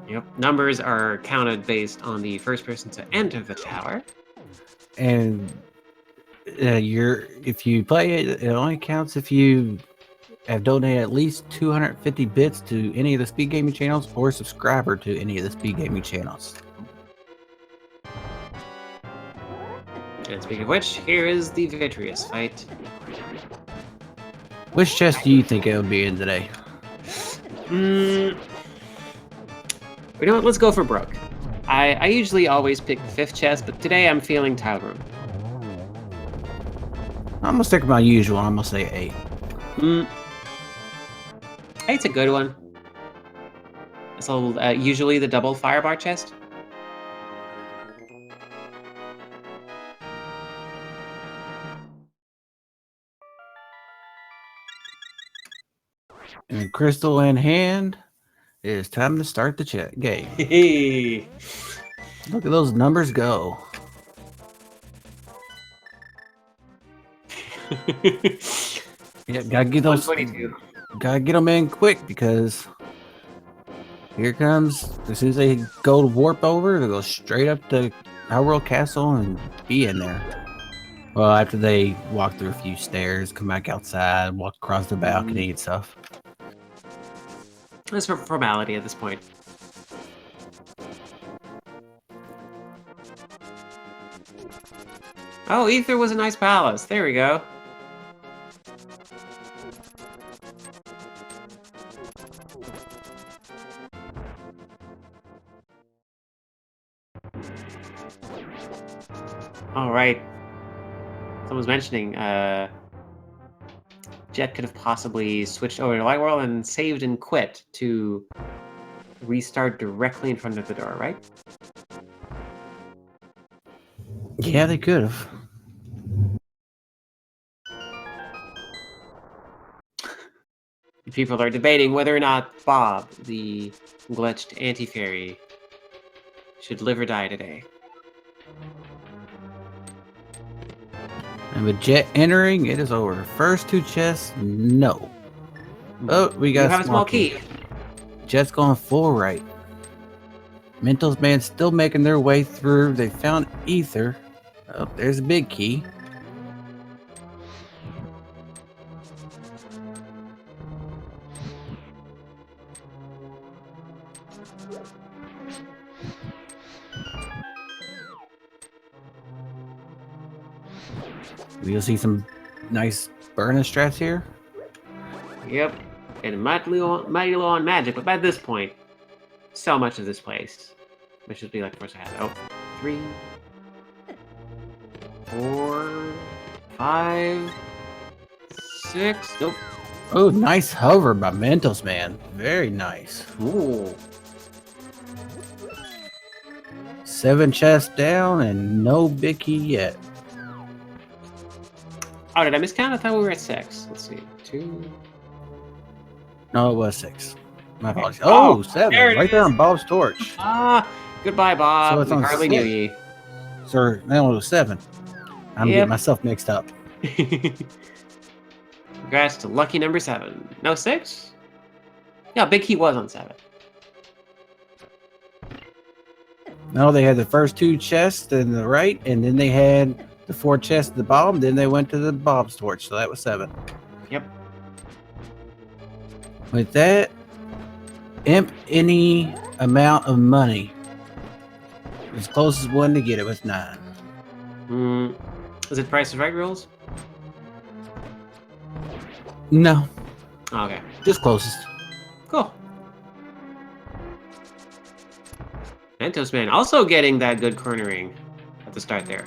Yep. Numbers are counted based on the first person to enter the tower. And if you play it, it only counts if you have donated at least 250 bits to any of the speed gaming channels or subscriber to any of the speed gaming channels. And speaking of which, here is the victorious fight. Which chest do you think it would be in today? You know what? Let's go for broke. I usually always pick the 5th chest, but today I'm feeling tile room. I'm gonna stick with my usual. I'm gonna say 8. 8's a good one. It's usually the double firebar chest. And crystal in hand, it is time to start the game. Hey. Look at those numbers go. Yeah, gotta get those. 122. Gotta get them in quick because here comes. As soon as they go to warp over, they go straight up to Hyrule Castle and be in there. Well, after they walk through a few stairs, come back outside, walk across the balcony and stuff. It's for formality at this point. Oh, Ether was a nice palace. There we go. All right. Someone's mentioning Jet could have possibly switched over to Light World and saved and quit to restart directly in front of the door, right? Yeah, they could have. People are debating whether or not Bob, the glitched anti-fairy, should live or die today. And with Jet entering, it is over. First 2 chests, no. Oh, we got You have a small key. Jet's going full right. Mentosman still making their way through. They found Ether. Oh, there's a big key. We'll see some nice burning strats here. Yep. And mighty low on magic, but by this point, so much of this place. Which should be like, of course I have. Oh, 3, 4, 5, 6. Nope. Oh, nice hover by Mentosman. Very nice. Ooh. 7 chests down and no big key yet. Oh, did I miscount? I thought we were at 6. Let's see. 2. No, it was 6. My apologies. Oh, Oh, 7. there it Right there is. on Bob's torch. Ah, goodbye, Bob. So it's we on hardly knew 6. ye. Sir, no, it was 7. I'm Yep. getting myself mixed up. Congrats to lucky number 7. No, 6? Yeah, Big Key was on 7. No, they had the first 2 chests in the right, and then they had the 4 chests at the bottom. Then they went to the Bob's torch, so that was 7. Yep. With that, imp any amount of money. As closest one to get it was 9. Is it Price is Right rules? No, Oh, okay. just closest. Cool. Mentosman also getting that good cornering at the start there.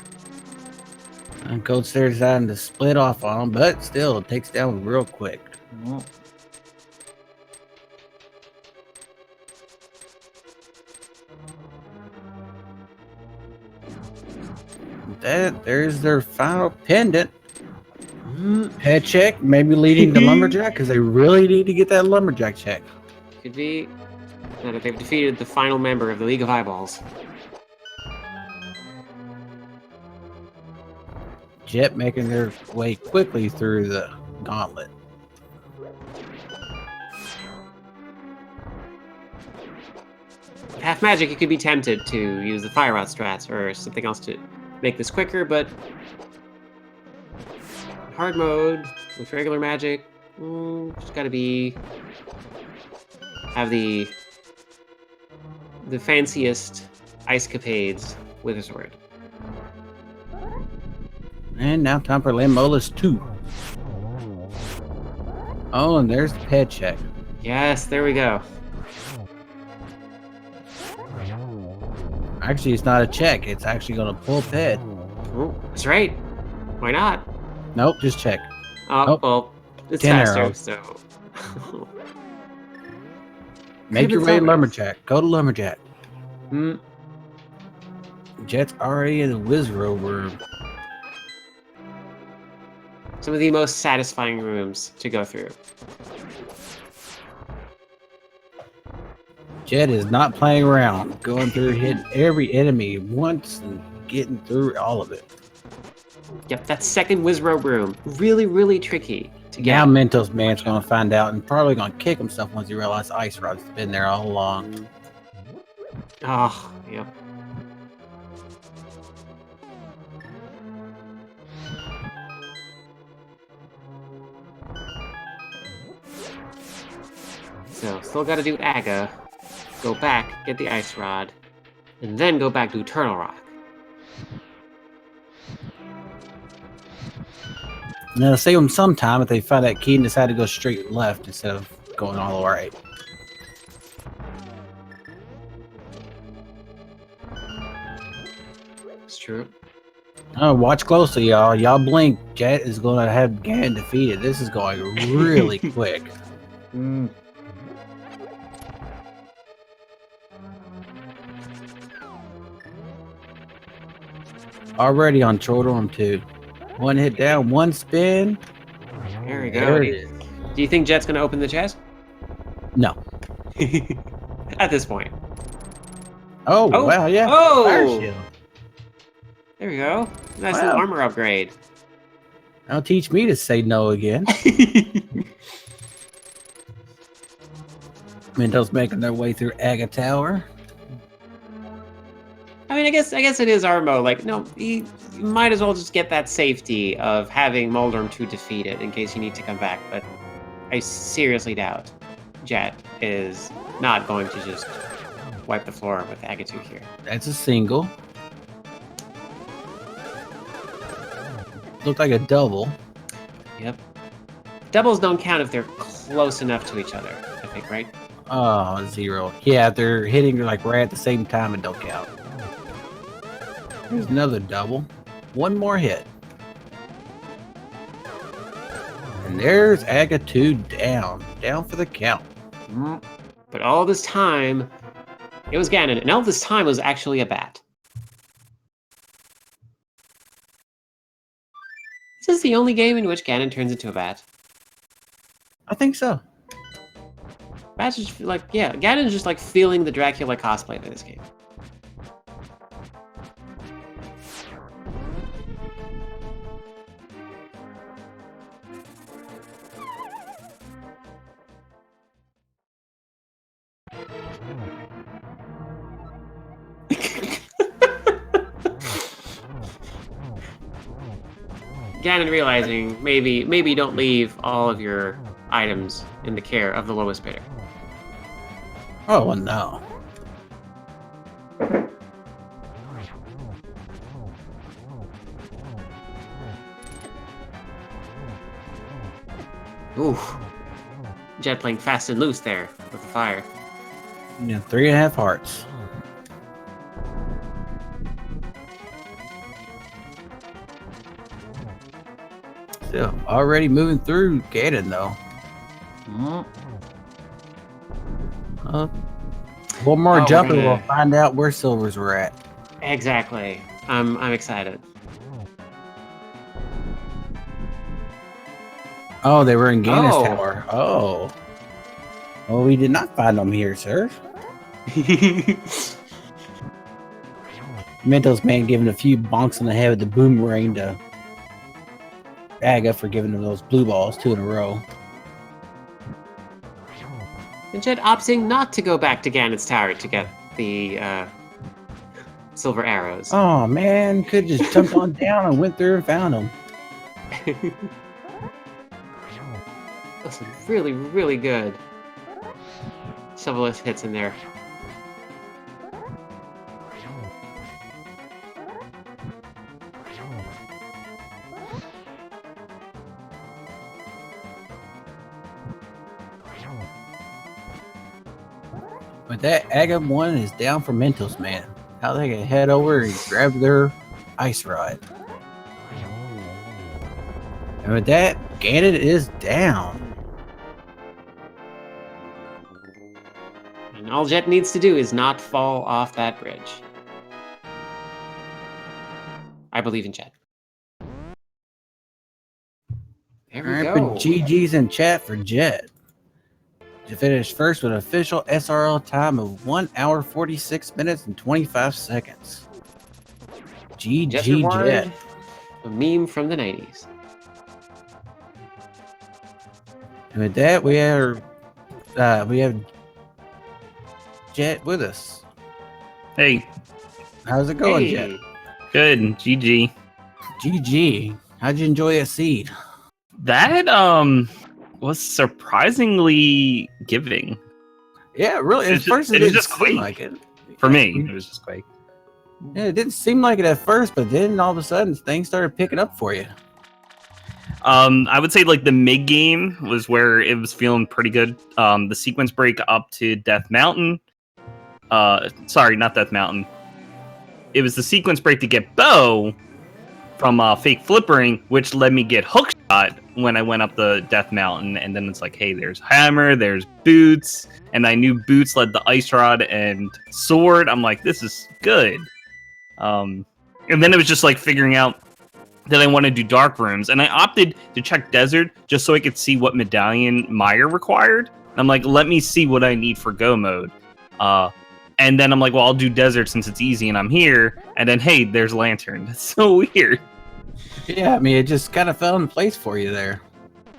And Coach there deciding to split off on him, but still it takes down real quick. There's their final pendant. Head check, maybe leading to Lumberjack, because they really need to get that Lumberjack check. Could be that they've defeated the final member of the League of Eyeballs. Jet making their way quickly through the gauntlet. With half magic, you could be tempted to use the fire rod strats or something else to make this quicker, but hard mode with regular magic, just gotta have the fanciest ice capades with a sword. And now time for Lamola's 2. Oh, and there's the head check. Yes, there we go. Actually, it's not a check. It's actually going to pull head. Oh, that's right. Why not? Nope, just check. Oh, well, it's 10 faster, arrows. so... Make your way to Lumberjack. Go to Lumberjack. Hmm. Jet's already in the Wizrobe room. Some of the most satisfying rooms to go through. Jet is not playing around. Going through, hitting every enemy once and getting through all of it. Yep, that second Wizrobe room. Really, really tricky to get. Now Mentosman8's going to find out and probably going to kick himself once he realizes Ice Rod's been there all along. Oh, yep. So, still gotta do Aga, go back, get the Ice Rod, and then go back to Turtle Rock. Now, it'll save them some time if they find that key and decide to go straight left instead of going all the right. It's true. Oh, watch closely, y'all. Y'all blink. Jet is going to have Ganon defeated. This is going really quick. Already on Chordorm 2. One hit down, one spin. There we go. There it is. Do you think Jet's gonna open the chest? No. At this point. Oh, wow, yeah. Oh! Fire shield. There we go. Nice Wow. little armor upgrade. Don't teach me to say no again. Mentos making their way through Aga Tower. I mean, I guess it is Armo. Like, no, you might as well just get that safety of having Moldorm 2 defeat it in case you need to come back. But I seriously doubt Jet is not going to just wipe the floor with Aga 2 here. That's a single. Looked like a double. Yep. Doubles don't count if they're close enough to each other, I think, right? Oh, 0. Yeah, they're hitting like right at the same time and don't count. There's another double. One more hit. And there's Aga 2 down. Down for the count. But all this time, it was Ganon, and all this time was actually a bat. Is this the only game in which Ganon turns into a bat? I think so. Bats just like, yeah, Ganon's just like feeling the Dracula cosplay for this game. Ganon realizing maybe don't leave all of your items in the care of the lowest bidder. Oh, no. Oof. Jet playing fast and loose there with the fire. Yeah, 3.5 hearts. Still already moving through Ganon though. One more jump and we'll find out where silvers were at. Exactly. I'm excited. Oh, they were in Ganon's tower. Oh. Well, we did not find them here, sir. Mentosman giving a few bonks on the head with the boomerang to Aga for giving him those blue balls 2 in a row. And Jet opting not to go back to Ganon's tower to get the silver arrows. Oh man, could just jumped on down and went through and found them. That's really, really good. Shovel-less hits in there. But that Aga one is down for Mentosman. How they can head over and grab their ice rod. And with that, Ganon is down. And all Jet needs to do is not fall off that bridge. I believe in Jet. There we go. Put GG's in chat for Jet. To finish first with an official SRL time of 1 hour 46 minutes and 25 seconds. GG Jet. A meme from the 90s. And with that, we have Jet with us. Hey. How's it going, Jet? Good. GG. GG. How'd you enjoy that seed? That was surprisingly giving. Yeah, really. At first, it didn't seem like it. For me, it was just Quake. Yeah, it didn't seem like it at first, but then all of a sudden, things started picking up for you. I would say like the mid game was where it was feeling pretty good. The sequence break up to Death Mountain. Sorry, not Death Mountain. It was the sequence break to get Bow from fake flippering, which led me get hookshot when I went up the Death Mountain. And then it's like, hey, there's Hammer, there's Boots, and I knew Boots led the Ice Rod and Sword. I'm like, this is good. And then it was just like figuring out that I want to do dark rooms, and I opted to check Desert just so I could see what medallion Meyer required. I'm like, let me see what I need for go mode. And then I'm like, well, I'll do Desert since it's easy and I'm here. And then, hey, there's Lantern. That's so weird. Yeah, I mean, it just kind of fell in place for you there.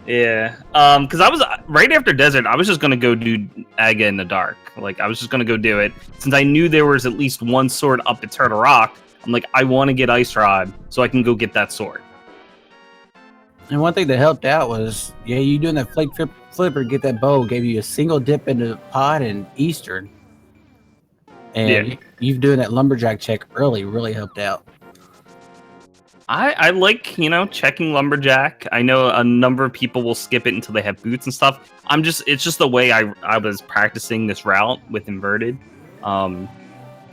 Yeah, because I was right after Desert. I was just gonna go do Aga in the dark. Like, I was just gonna go do it since I knew there was at least one sword up at Turtle Rock. I'm like, I want to get Ice Rod so I can go get that sword. And one thing that helped out was, yeah, you doing that flake flipper, get that bow, gave you a single dip into pod and Eastern. And yeah, you doing that lumberjack check early really helped out. I like, checking lumberjack. I know a number of people will skip it until they have boots and stuff. It's just the way I was practicing this route with inverted. I'm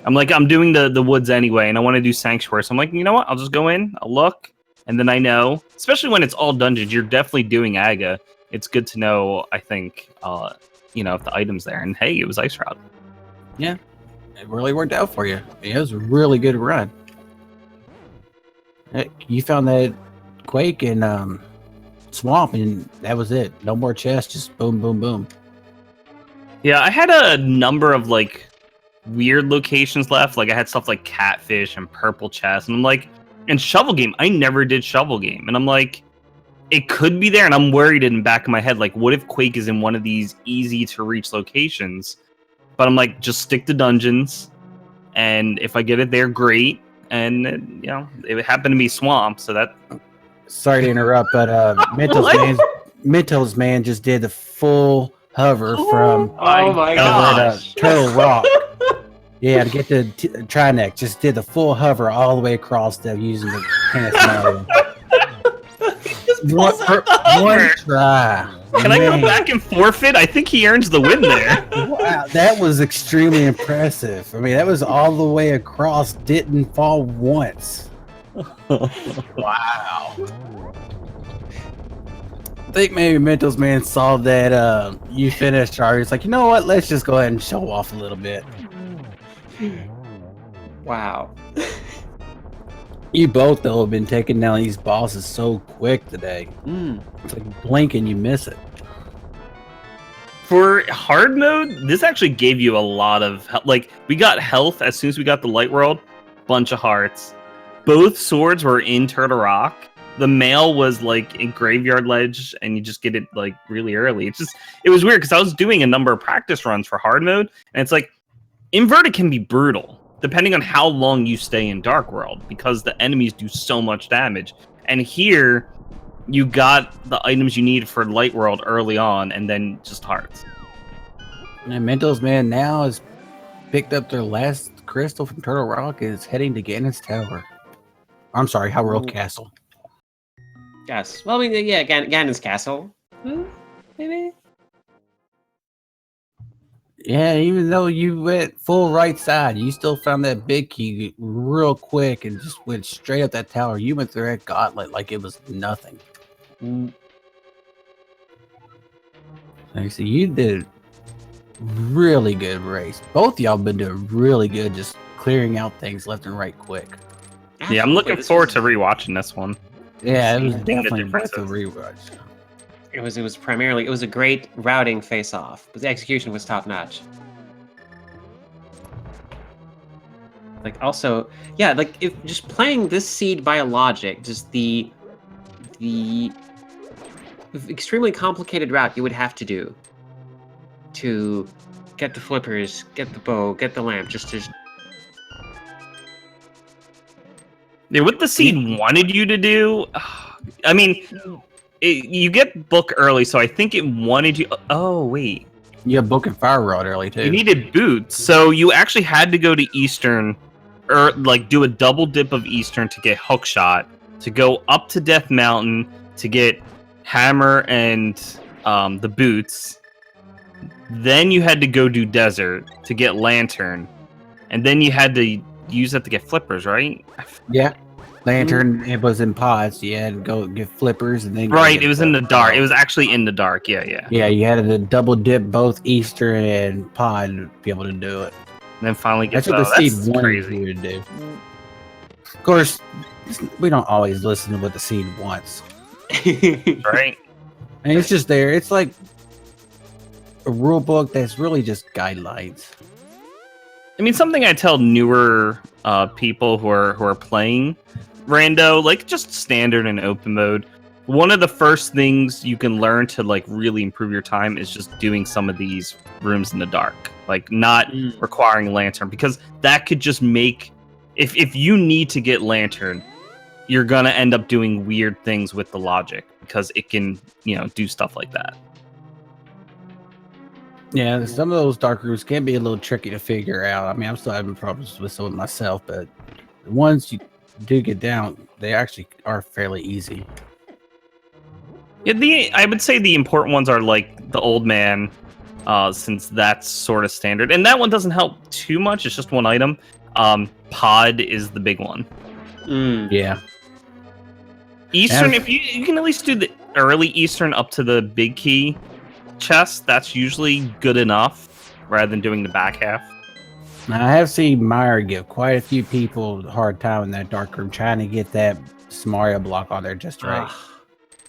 like, I'm doing the woods anyway, and I want to do Sanctuary. So I'm like, you know what? I'll just go in, I'll look, and then I know, especially when it's all dungeons, you're definitely doing Aga. It's good to know, I think, if the item's there. And hey, it was Ice Rod. Yeah, it really worked out for you. It was a really good run. You found that Quake and Swamp, and that was it. No more chests, just boom, boom, boom. Yeah, I had a number of, weird locations left. Like I had stuff like Catfish and Purple Chest, and I'm like, and Shovel Game, I never did Shovel Game, and I'm like, it could be there, and I'm worried in the back of my head, like, what if Quake is in one of these easy to reach locations? But I'm like, just stick to dungeons, and if I get it there, great. And it happened to be Swamp, so that. Sorry to interrupt, but Mentosman just did the full hover from Turtle Rock. Yeah, to get the Trineck, just did the full hover all the way across there using the tennis Mario. One try. Can I go back and forfeit? I think he earns the win there. Wow, that was extremely impressive. I mean, that was all the way across, didn't fall once. Wow. think maybe Mentosman saw that you finished already. It's like, you know what? Let's just go ahead and show off a little bit. Wow. You both though have been taking down these bosses so quick today. Mm. It's like blink and you miss it. For hard mode, this actually gave you a lot of like we got health as soon as we got the light world, bunch of hearts. Both swords were in Turtle Rock. The mail was like in Graveyard Ledge, and you just get it like really early. It was weird because I was doing a number of practice runs for hard mode, and it's like inverted can be brutal depending on how long you stay in Dark World because the enemies do so much damage. And here, you got the items you need for Light World early on, and then just hearts. And Mentosman now has picked up their last crystal from Turtle Rock and is heading to Ganon's Tower. I'm sorry, Hyrule Castle. Yes. Well, I mean, yeah, Ganon's castle. Maybe. Yeah, even though you went full right side, you still found that big key real quick and just went straight up that tower. You went through that gauntlet like it was nothing. Like, so you did really good race. Both of y'all been doing really good, just clearing out things left and right quick. Yeah, I'm looking forward to rewatching this one. Yeah, it was Seeing the definitely worth a differences. rewatch. It was primarily a great routing face-off, but the execution was top-notch. Like also, yeah, like if just playing this seed by logic, just the extremely complicated route you would have to do to get the flippers, get the bow, get the lamp, just to Yeah, what the seed wanted you to do, I mean, you get book early, so I think it wanted you. Oh wait, You have Book and Fire Rod early too. you needed boots, so you actually had to go to Eastern, or like do a double dip of Eastern to get Hookshot, to go up to Death Mountain to get Hammer and the boots. Then you had to go do Desert to get Lantern, and then you had to use that to get Flippers, right? Yeah. Lantern, it was in pods. You had to go get flippers and then go Right, get it was in the dark. It was actually in the dark. Yeah. Yeah, you had to double dip both Easter and pod to be able to do it. And then finally get That's what the that's seed wanted crazy. you to do. Of course, we don't always listen to what the seed wants. Right? And it's just there. It's like a rule book that's really just guidelines. I mean, something I tell newer people who are playing Rando, like just standard and open mode. One of the first things you can learn to like really improve your time is just doing some of these rooms in the dark, like not requiring lantern, because that could just make if you need to get lantern, you're gonna end up doing weird things with the logic because it can do stuff like that. Yeah, some of those dark rooms can be a little tricky to figure out. I mean, I'm still having problems with some of myself, but the ones you do get down, they actually are fairly easy. Yeah, I would say the important ones are like the old man, since that's sort of standard, and that one doesn't help too much. It's just one item. Pod is the big one. Yeah. Eastern, if you can at least do the early Eastern up to the big key chest, that's usually good enough rather than doing the back half. Now, I have seen Meyer give quite a few people a hard time in that dark room trying to get that Mario block on there just right.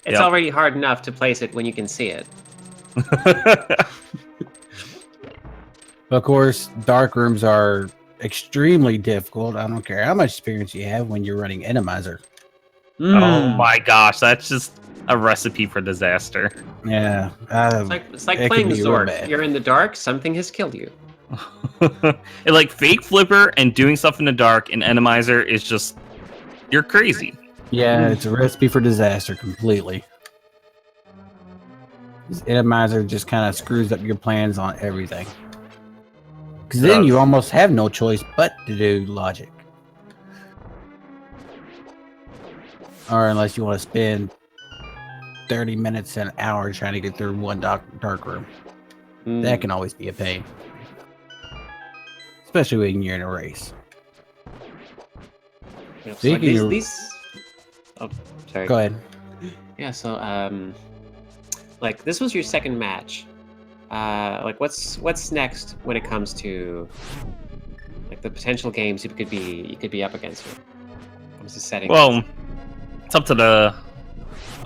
It's already hard enough to place it when you can see it. Of course, dark rooms are extremely difficult. I don't care how much experience you have when you're running Randomizer. Oh my gosh, that's just a recipe for disaster. Yeah. It's like playing the sword. You're in the dark, something has killed you. Like fake flipper and doing stuff in the dark in Randomizer is just, you're crazy. Yeah, it's a recipe for disaster completely. This Randomizer just kind of screws up your plans on everything. Because then you almost have no choice but to do logic. Or unless you want to spend 30 minutes an hour trying to get through one dark room. That can always be a pain. Especially when you're in a race. Yeah, so like these... Oh, sorry. Go ahead. Yeah, so like this was your second match. Like what's next when it comes to like the potential games you could be up against here? When it comes to settings. Well, it's up to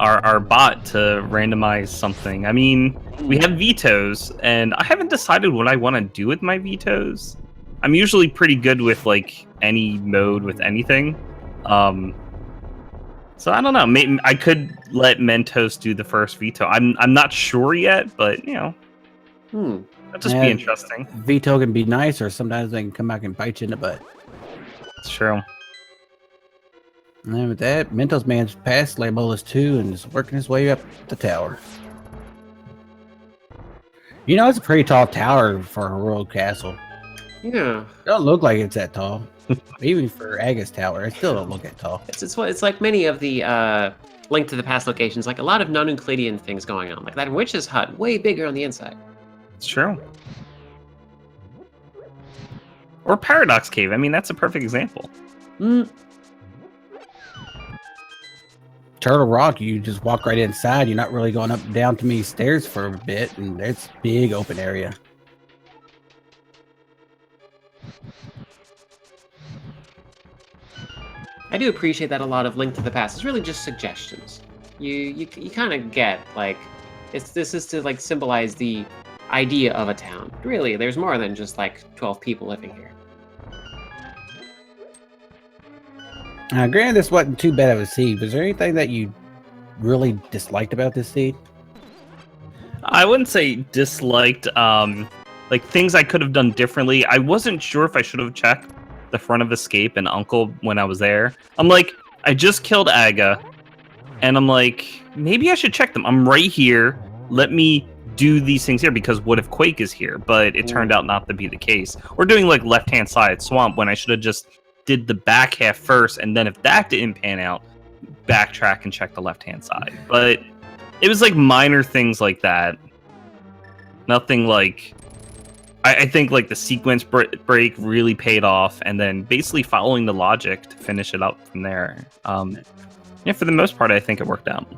our bot to randomize something. I mean, we have vetoes, and I haven't decided what I want to do with my vetoes. I'm usually pretty good with like any mode with anything. So I don't know. Maybe I could let Mentos do the first veto. I'm not sure yet, but you know, that'd just be interesting. Veto can be nice, or sometimes they can come back and bite you in the butt. It's true. And then with that, Mentos Man's past Lamola's 2 and is working his way up the tower. You know, it's a pretty tall tower for a royal castle. Yeah. It don't look like it's that tall. Even for Aga's tower, it still don't look that tall. It's like many of the Link to the Past locations, like a lot of non-Euclidean things going on. Like that witch's hut, way bigger on the inside. It's true. Or Paradox Cave. I mean, that's a perfect example. Turtle Rock, you just walk right inside. You're not really going up and down too many stairs for a bit, and it's big open area. I do appreciate that a lot of Link to the Past is really just suggestions. You kind of get like this is to like symbolize the idea of a town. Really, there's more than just like 12 people living here. Granted, this wasn't too bad of a seed. Was there anything that you really disliked about this seed? I wouldn't say disliked. Like things I could have done differently. I wasn't sure if I should have checked the front of Escape and Uncle when I was there. I'm like, I just killed Aga, and I'm like, maybe I should check them. I'm right here. Let me do these things here, because what if Quake is here? But it turned out not to be the case. We're doing like left-hand side swamp when I should have just did the back half first, and then if that didn't pan out, backtrack and check the left-hand side. But it was like minor things like that. Nothing like... I think like the sequence break really paid off, and then basically following the logic to finish it up from there. Yeah, for the most part, I think it worked out.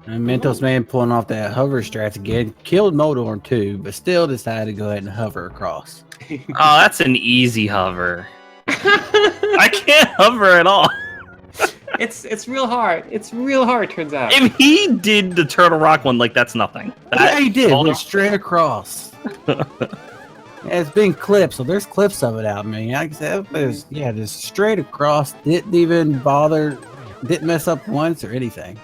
And Mentos Man pulling off that hover strats again, killed Modorn too, but still decided to go ahead and hover across. Oh, that's an easy hover. I can't hover at all. It's real hard. It's real hard, turns out. If he did the Turtle Rock one, like that's nothing. Yeah, he did. Went straight across. Yeah, it's been clipped, so there's clips of it out. I mean, like I said, there's just straight across. Didn't even bother. Didn't mess up once or anything.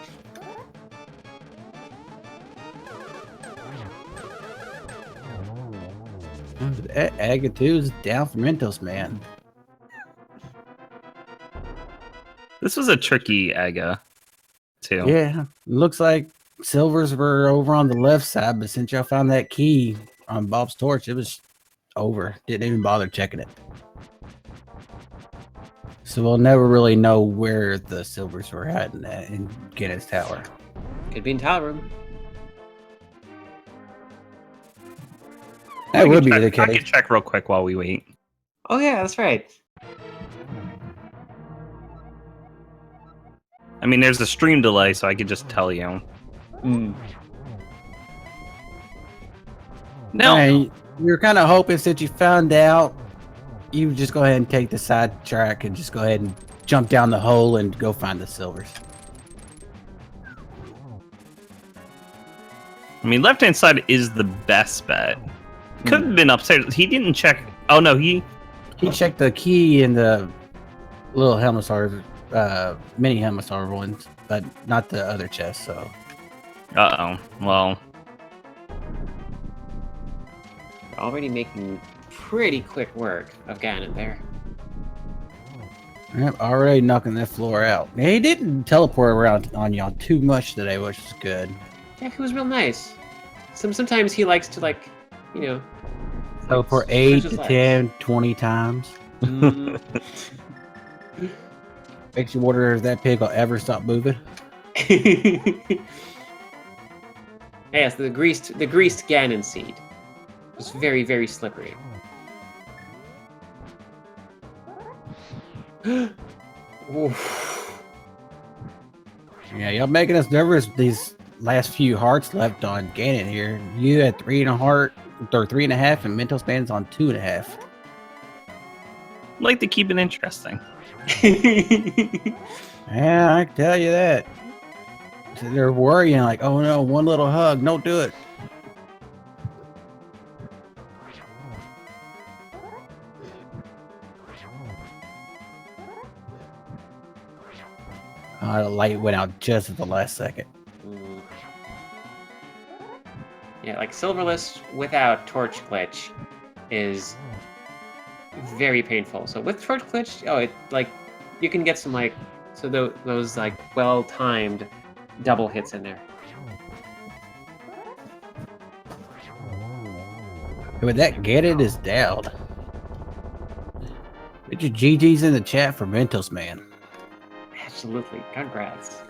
Aga 2 is down for Mentos Man. This was a tricky Aga, too. Yeah, looks like silvers were over on the left side, but since y'all found that key on Bob's torch, it was over. Didn't even bother checking it. So we'll never really know where the silvers were at in Ganon's tower. Could be in tower room. That would be the I can case. check real quick while we wait. Oh yeah, that's right. I mean, there's a stream delay, so I could just tell you. No. Hey, you're kind of hoping since you found out, you just go ahead and take the side track and just go ahead and jump down the hole and go find the silvers. I mean, left-hand side is the best bet. Could have been upstairs. He didn't check. Oh, no, he checked the key in the little Helmasaur, mini Helmasaur ones, but not the other chest, so. Uh-oh. Well. We're already making pretty quick work of Ganon there. Yep, already knocking that floor out. He didn't teleport around on y'all too much today, which is good. Yeah, he was real nice. Sometimes he likes to, like, you know... Teleport 8 to 10, 20 times. Makes you wonder if that pig will ever stop moving. Yes, the greased Ganon seed. It's very, very slippery. Yeah, y'all making us nervous. These last few hearts left on Ganon here. You had 3.5, or 3.5, and Mentosman's on 2.5. Like to keep it interesting. Yeah, I can tell you that. So they're worrying like, oh no, one little hug, don't do it. The light went out just at the last second. Mm. Yeah, like Silverless without Torch Glitch is very painful. So with Torch Glitch, you can get some those well-timed double hits in there. With that, Ganon is down. Put your GGs in the chat for Mentosman. Absolutely, congrats.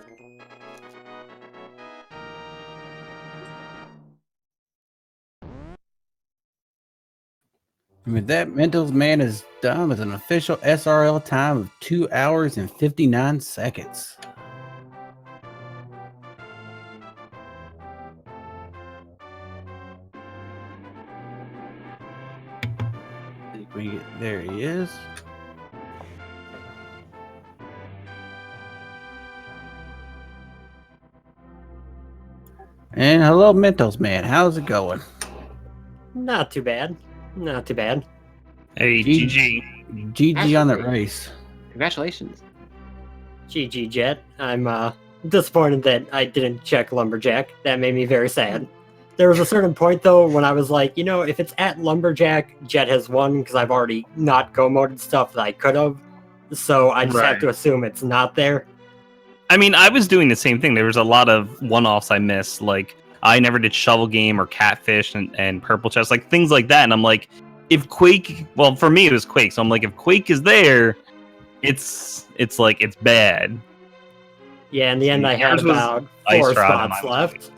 With that, Mentosman is done with an official SRL time of 2 hours and 59 seconds. There he is. And hello, Mentosman. How's it going? Not too bad. Not too bad. Hey, GG. GG on that race. Congratulations. GG Jet. I'm disappointed that I didn't check Lumberjack. That made me very sad. There was a certain point though when I was like, if it's at Lumberjack, Jet has won because I've already not go-moded stuff that I could have. So I just have to assume it's not there. I mean, I was doing the same thing. There was a lot of one-offs I missed. Like, I never did Shovel Game or Catfish and Purple Chest, like things like that. And I'm like, if Quake, well, for me it was Quake. So I'm like, if Quake is there, it's bad. Yeah, in the end I had about 4 spots left.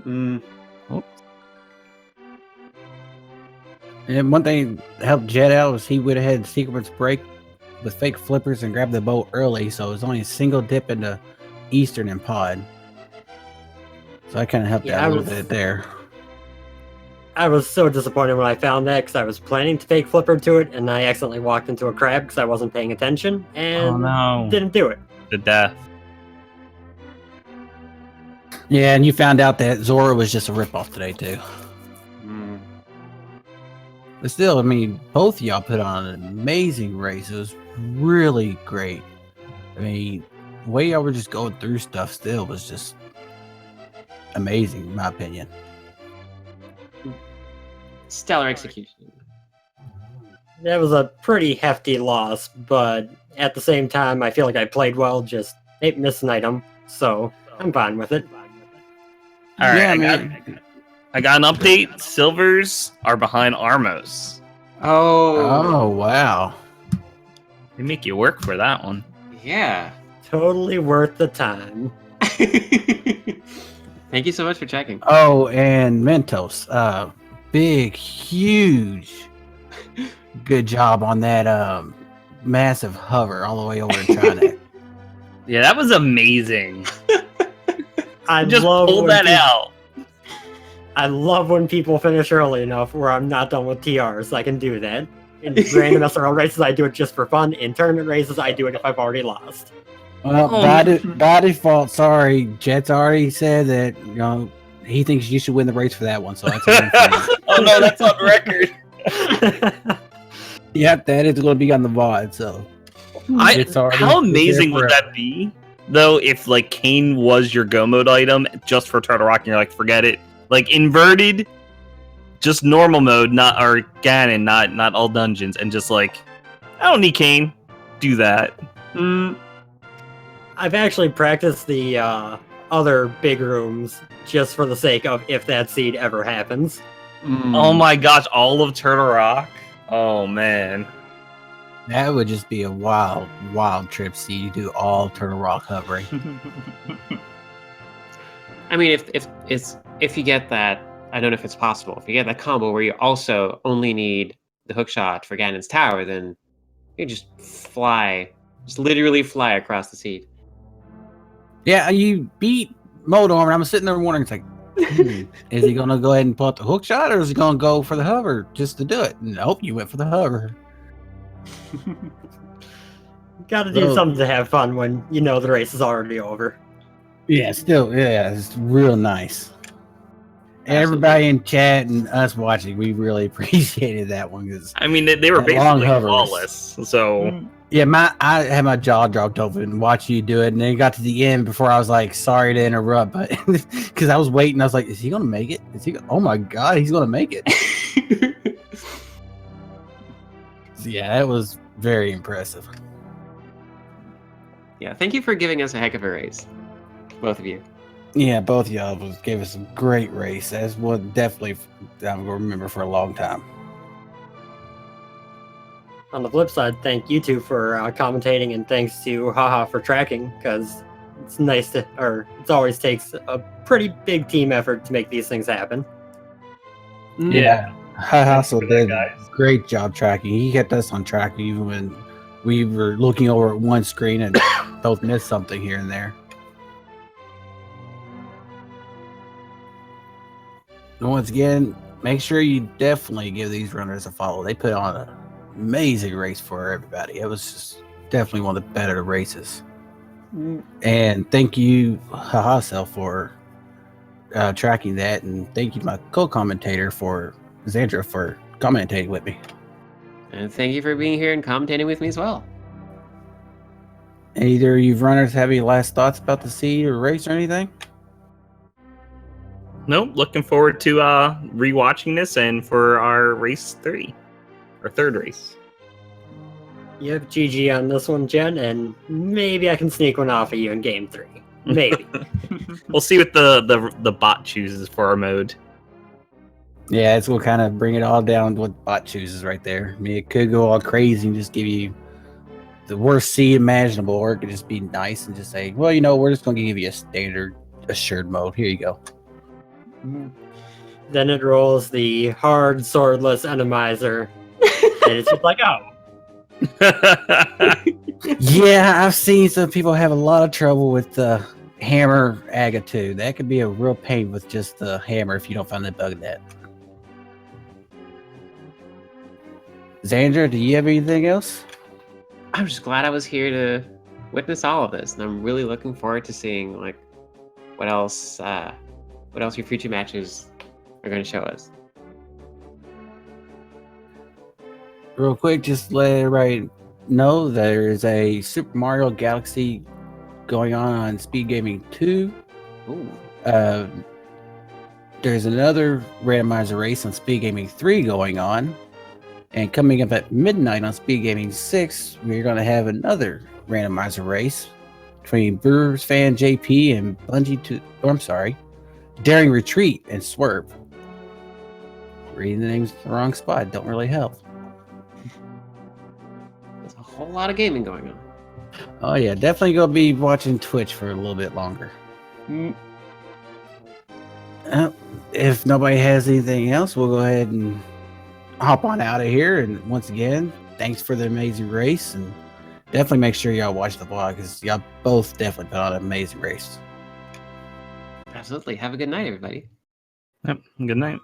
And one thing that helped Jet out was he would have had Sequence Break with fake flippers and grabbed the boat early, so it was only a single dip into Eastern and Pod. So I kind of helped out a little bit there. I was so disappointed when I found that because I was planning to fake flipper to it, and I accidentally walked into a crab because I wasn't paying attention, and didn't do it. The death. Yeah, and you found out that Zora was just a ripoff today, too. But still, I mean, both of y'all put on an amazing race. It was really great. I mean, the way y'all were just going through stuff still was just amazing, in my opinion. Stellar execution. That was a pretty hefty loss, but at the same time, I feel like I played well, just missed an item, so I'm fine with it. All right, I got an update. Silvers are behind Armos. Oh, wow. They make you work for that one. Yeah. Totally worth the time. Thank you so much for checking. Oh, and Mentos, big, huge, good job on that massive hover all the way over to China. Yeah, that was amazing. I just pulled that out. I love when people finish early enough where I'm not done with TRs. I can do that. In random SRL races, I do it just for fun. In tournament races, I do it if I've already lost. Well, by default, sorry, Jet's already said that he thinks you should win the race for that one. So that's oh no, that's on record. Yep, that is going to be on the VOD. So how amazing would that be, though, if like Kane was your go mode item just for Turtle Rock, and you're like, forget it, like inverted, just normal mode, not or Ganon, not all dungeons, and just like, I don't need Kane, do that. I've actually practiced the other big rooms just for the sake of if that seed ever happens. Oh my gosh, all of Turtle Rock? Oh man. That would just be a wild trip. See, you do all Turtle Rock hovering. I mean, if you get that, I don't know if it's possible. If you get that combo where you also only need the hook shot for Ganon's tower, then you just literally fly across the seed. Yeah, you beat mode on, and I'm sitting there wondering, it's like, is he gonna go ahead and pull out the hook shot, or is he gonna go for the hover just to do it? Nope, you went for the hover. Gotta do So- something to have fun when you know the race is already over. Yeah, still, yeah, it's real nice. Everybody in chat and us watching, we really appreciated that one. Cause I mean, they were That long basically hovers. flawless. So yeah, I had my jaw dropped open and watched you do it, and then it got to the end before I was like, sorry to interrupt, but because I was waiting, I was like, is he gonna make it? Is he? Oh my god, he's gonna make it! So, yeah, that was very impressive. Yeah, thank you for giving us a heck of a race, both of you. Yeah, both of y'all gave us a great race. That's what definitely I'm gonna remember for a long time. On the flip side, thank you two for commentating, and thanks to Haha for tracking, because it's nice to, or it always takes a pretty big team effort to make these things happen. Yeah, Hassel for that, did guys. a great job tracking. He kept us on track even when we were looking over at one screen and both missed something here and there. And once again, make sure you definitely give these runners a follow. They put on an amazing race for everybody. It was just definitely one of the better races. And thank you, Hassel, for tracking that, and thank you, my co-commentator, for Zandra, for commentating with me. And thank you for being here and commentating with me as well. Either of you runners have any last thoughts about the seed or race or anything? Nope, looking forward to rewatching this and for our race 3, our third race. Yep, GG on this one, Jen, and maybe I can sneak one off of you in game 3. Maybe. We'll see what the bot chooses for our mode. Yeah, it's gonna kind of bring it all down to what bot chooses right there. I mean, it could go all crazy and just give you the worst seed imaginable, or it could just be nice and just say, well, you know, we're just gonna give you a standard assured mode. Here you go. Then it rolls the hard swordless enemizer, and it's just like, oh. Yeah, I've seen some people have a lot of trouble with the hammer aga too. That could be a real pain with just the hammer if you don't find the bug in that. Xandra, do you have anything else? I'm just glad I was here to witness all of this, and I'm really looking forward to seeing like what else your future matches are going to show us. Real quick, just let everybody know there is a Super Mario Galaxy going on Speed Gaming 2. Ooh. There's another randomizer race on Speed Gaming 3 going on. And coming up at midnight on Speed Gaming 6, we're going to have another randomizer race between Brewers fan JP and Daring Retreat and Swerve. Reading the names in the wrong spot don't really help. There's a whole lot of gaming going on. Oh yeah, definitely gonna be watching Twitch for a little bit longer. If nobody has anything else, we'll go ahead and hop on out of here. And once again, thanks for the amazing race, and definitely make sure y'all watch the vlog because y'all both definitely put on an amazing race. Absolutely. Have a good night, everybody. Yep. Good night.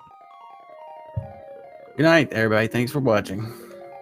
Good night, everybody. Thanks for watching.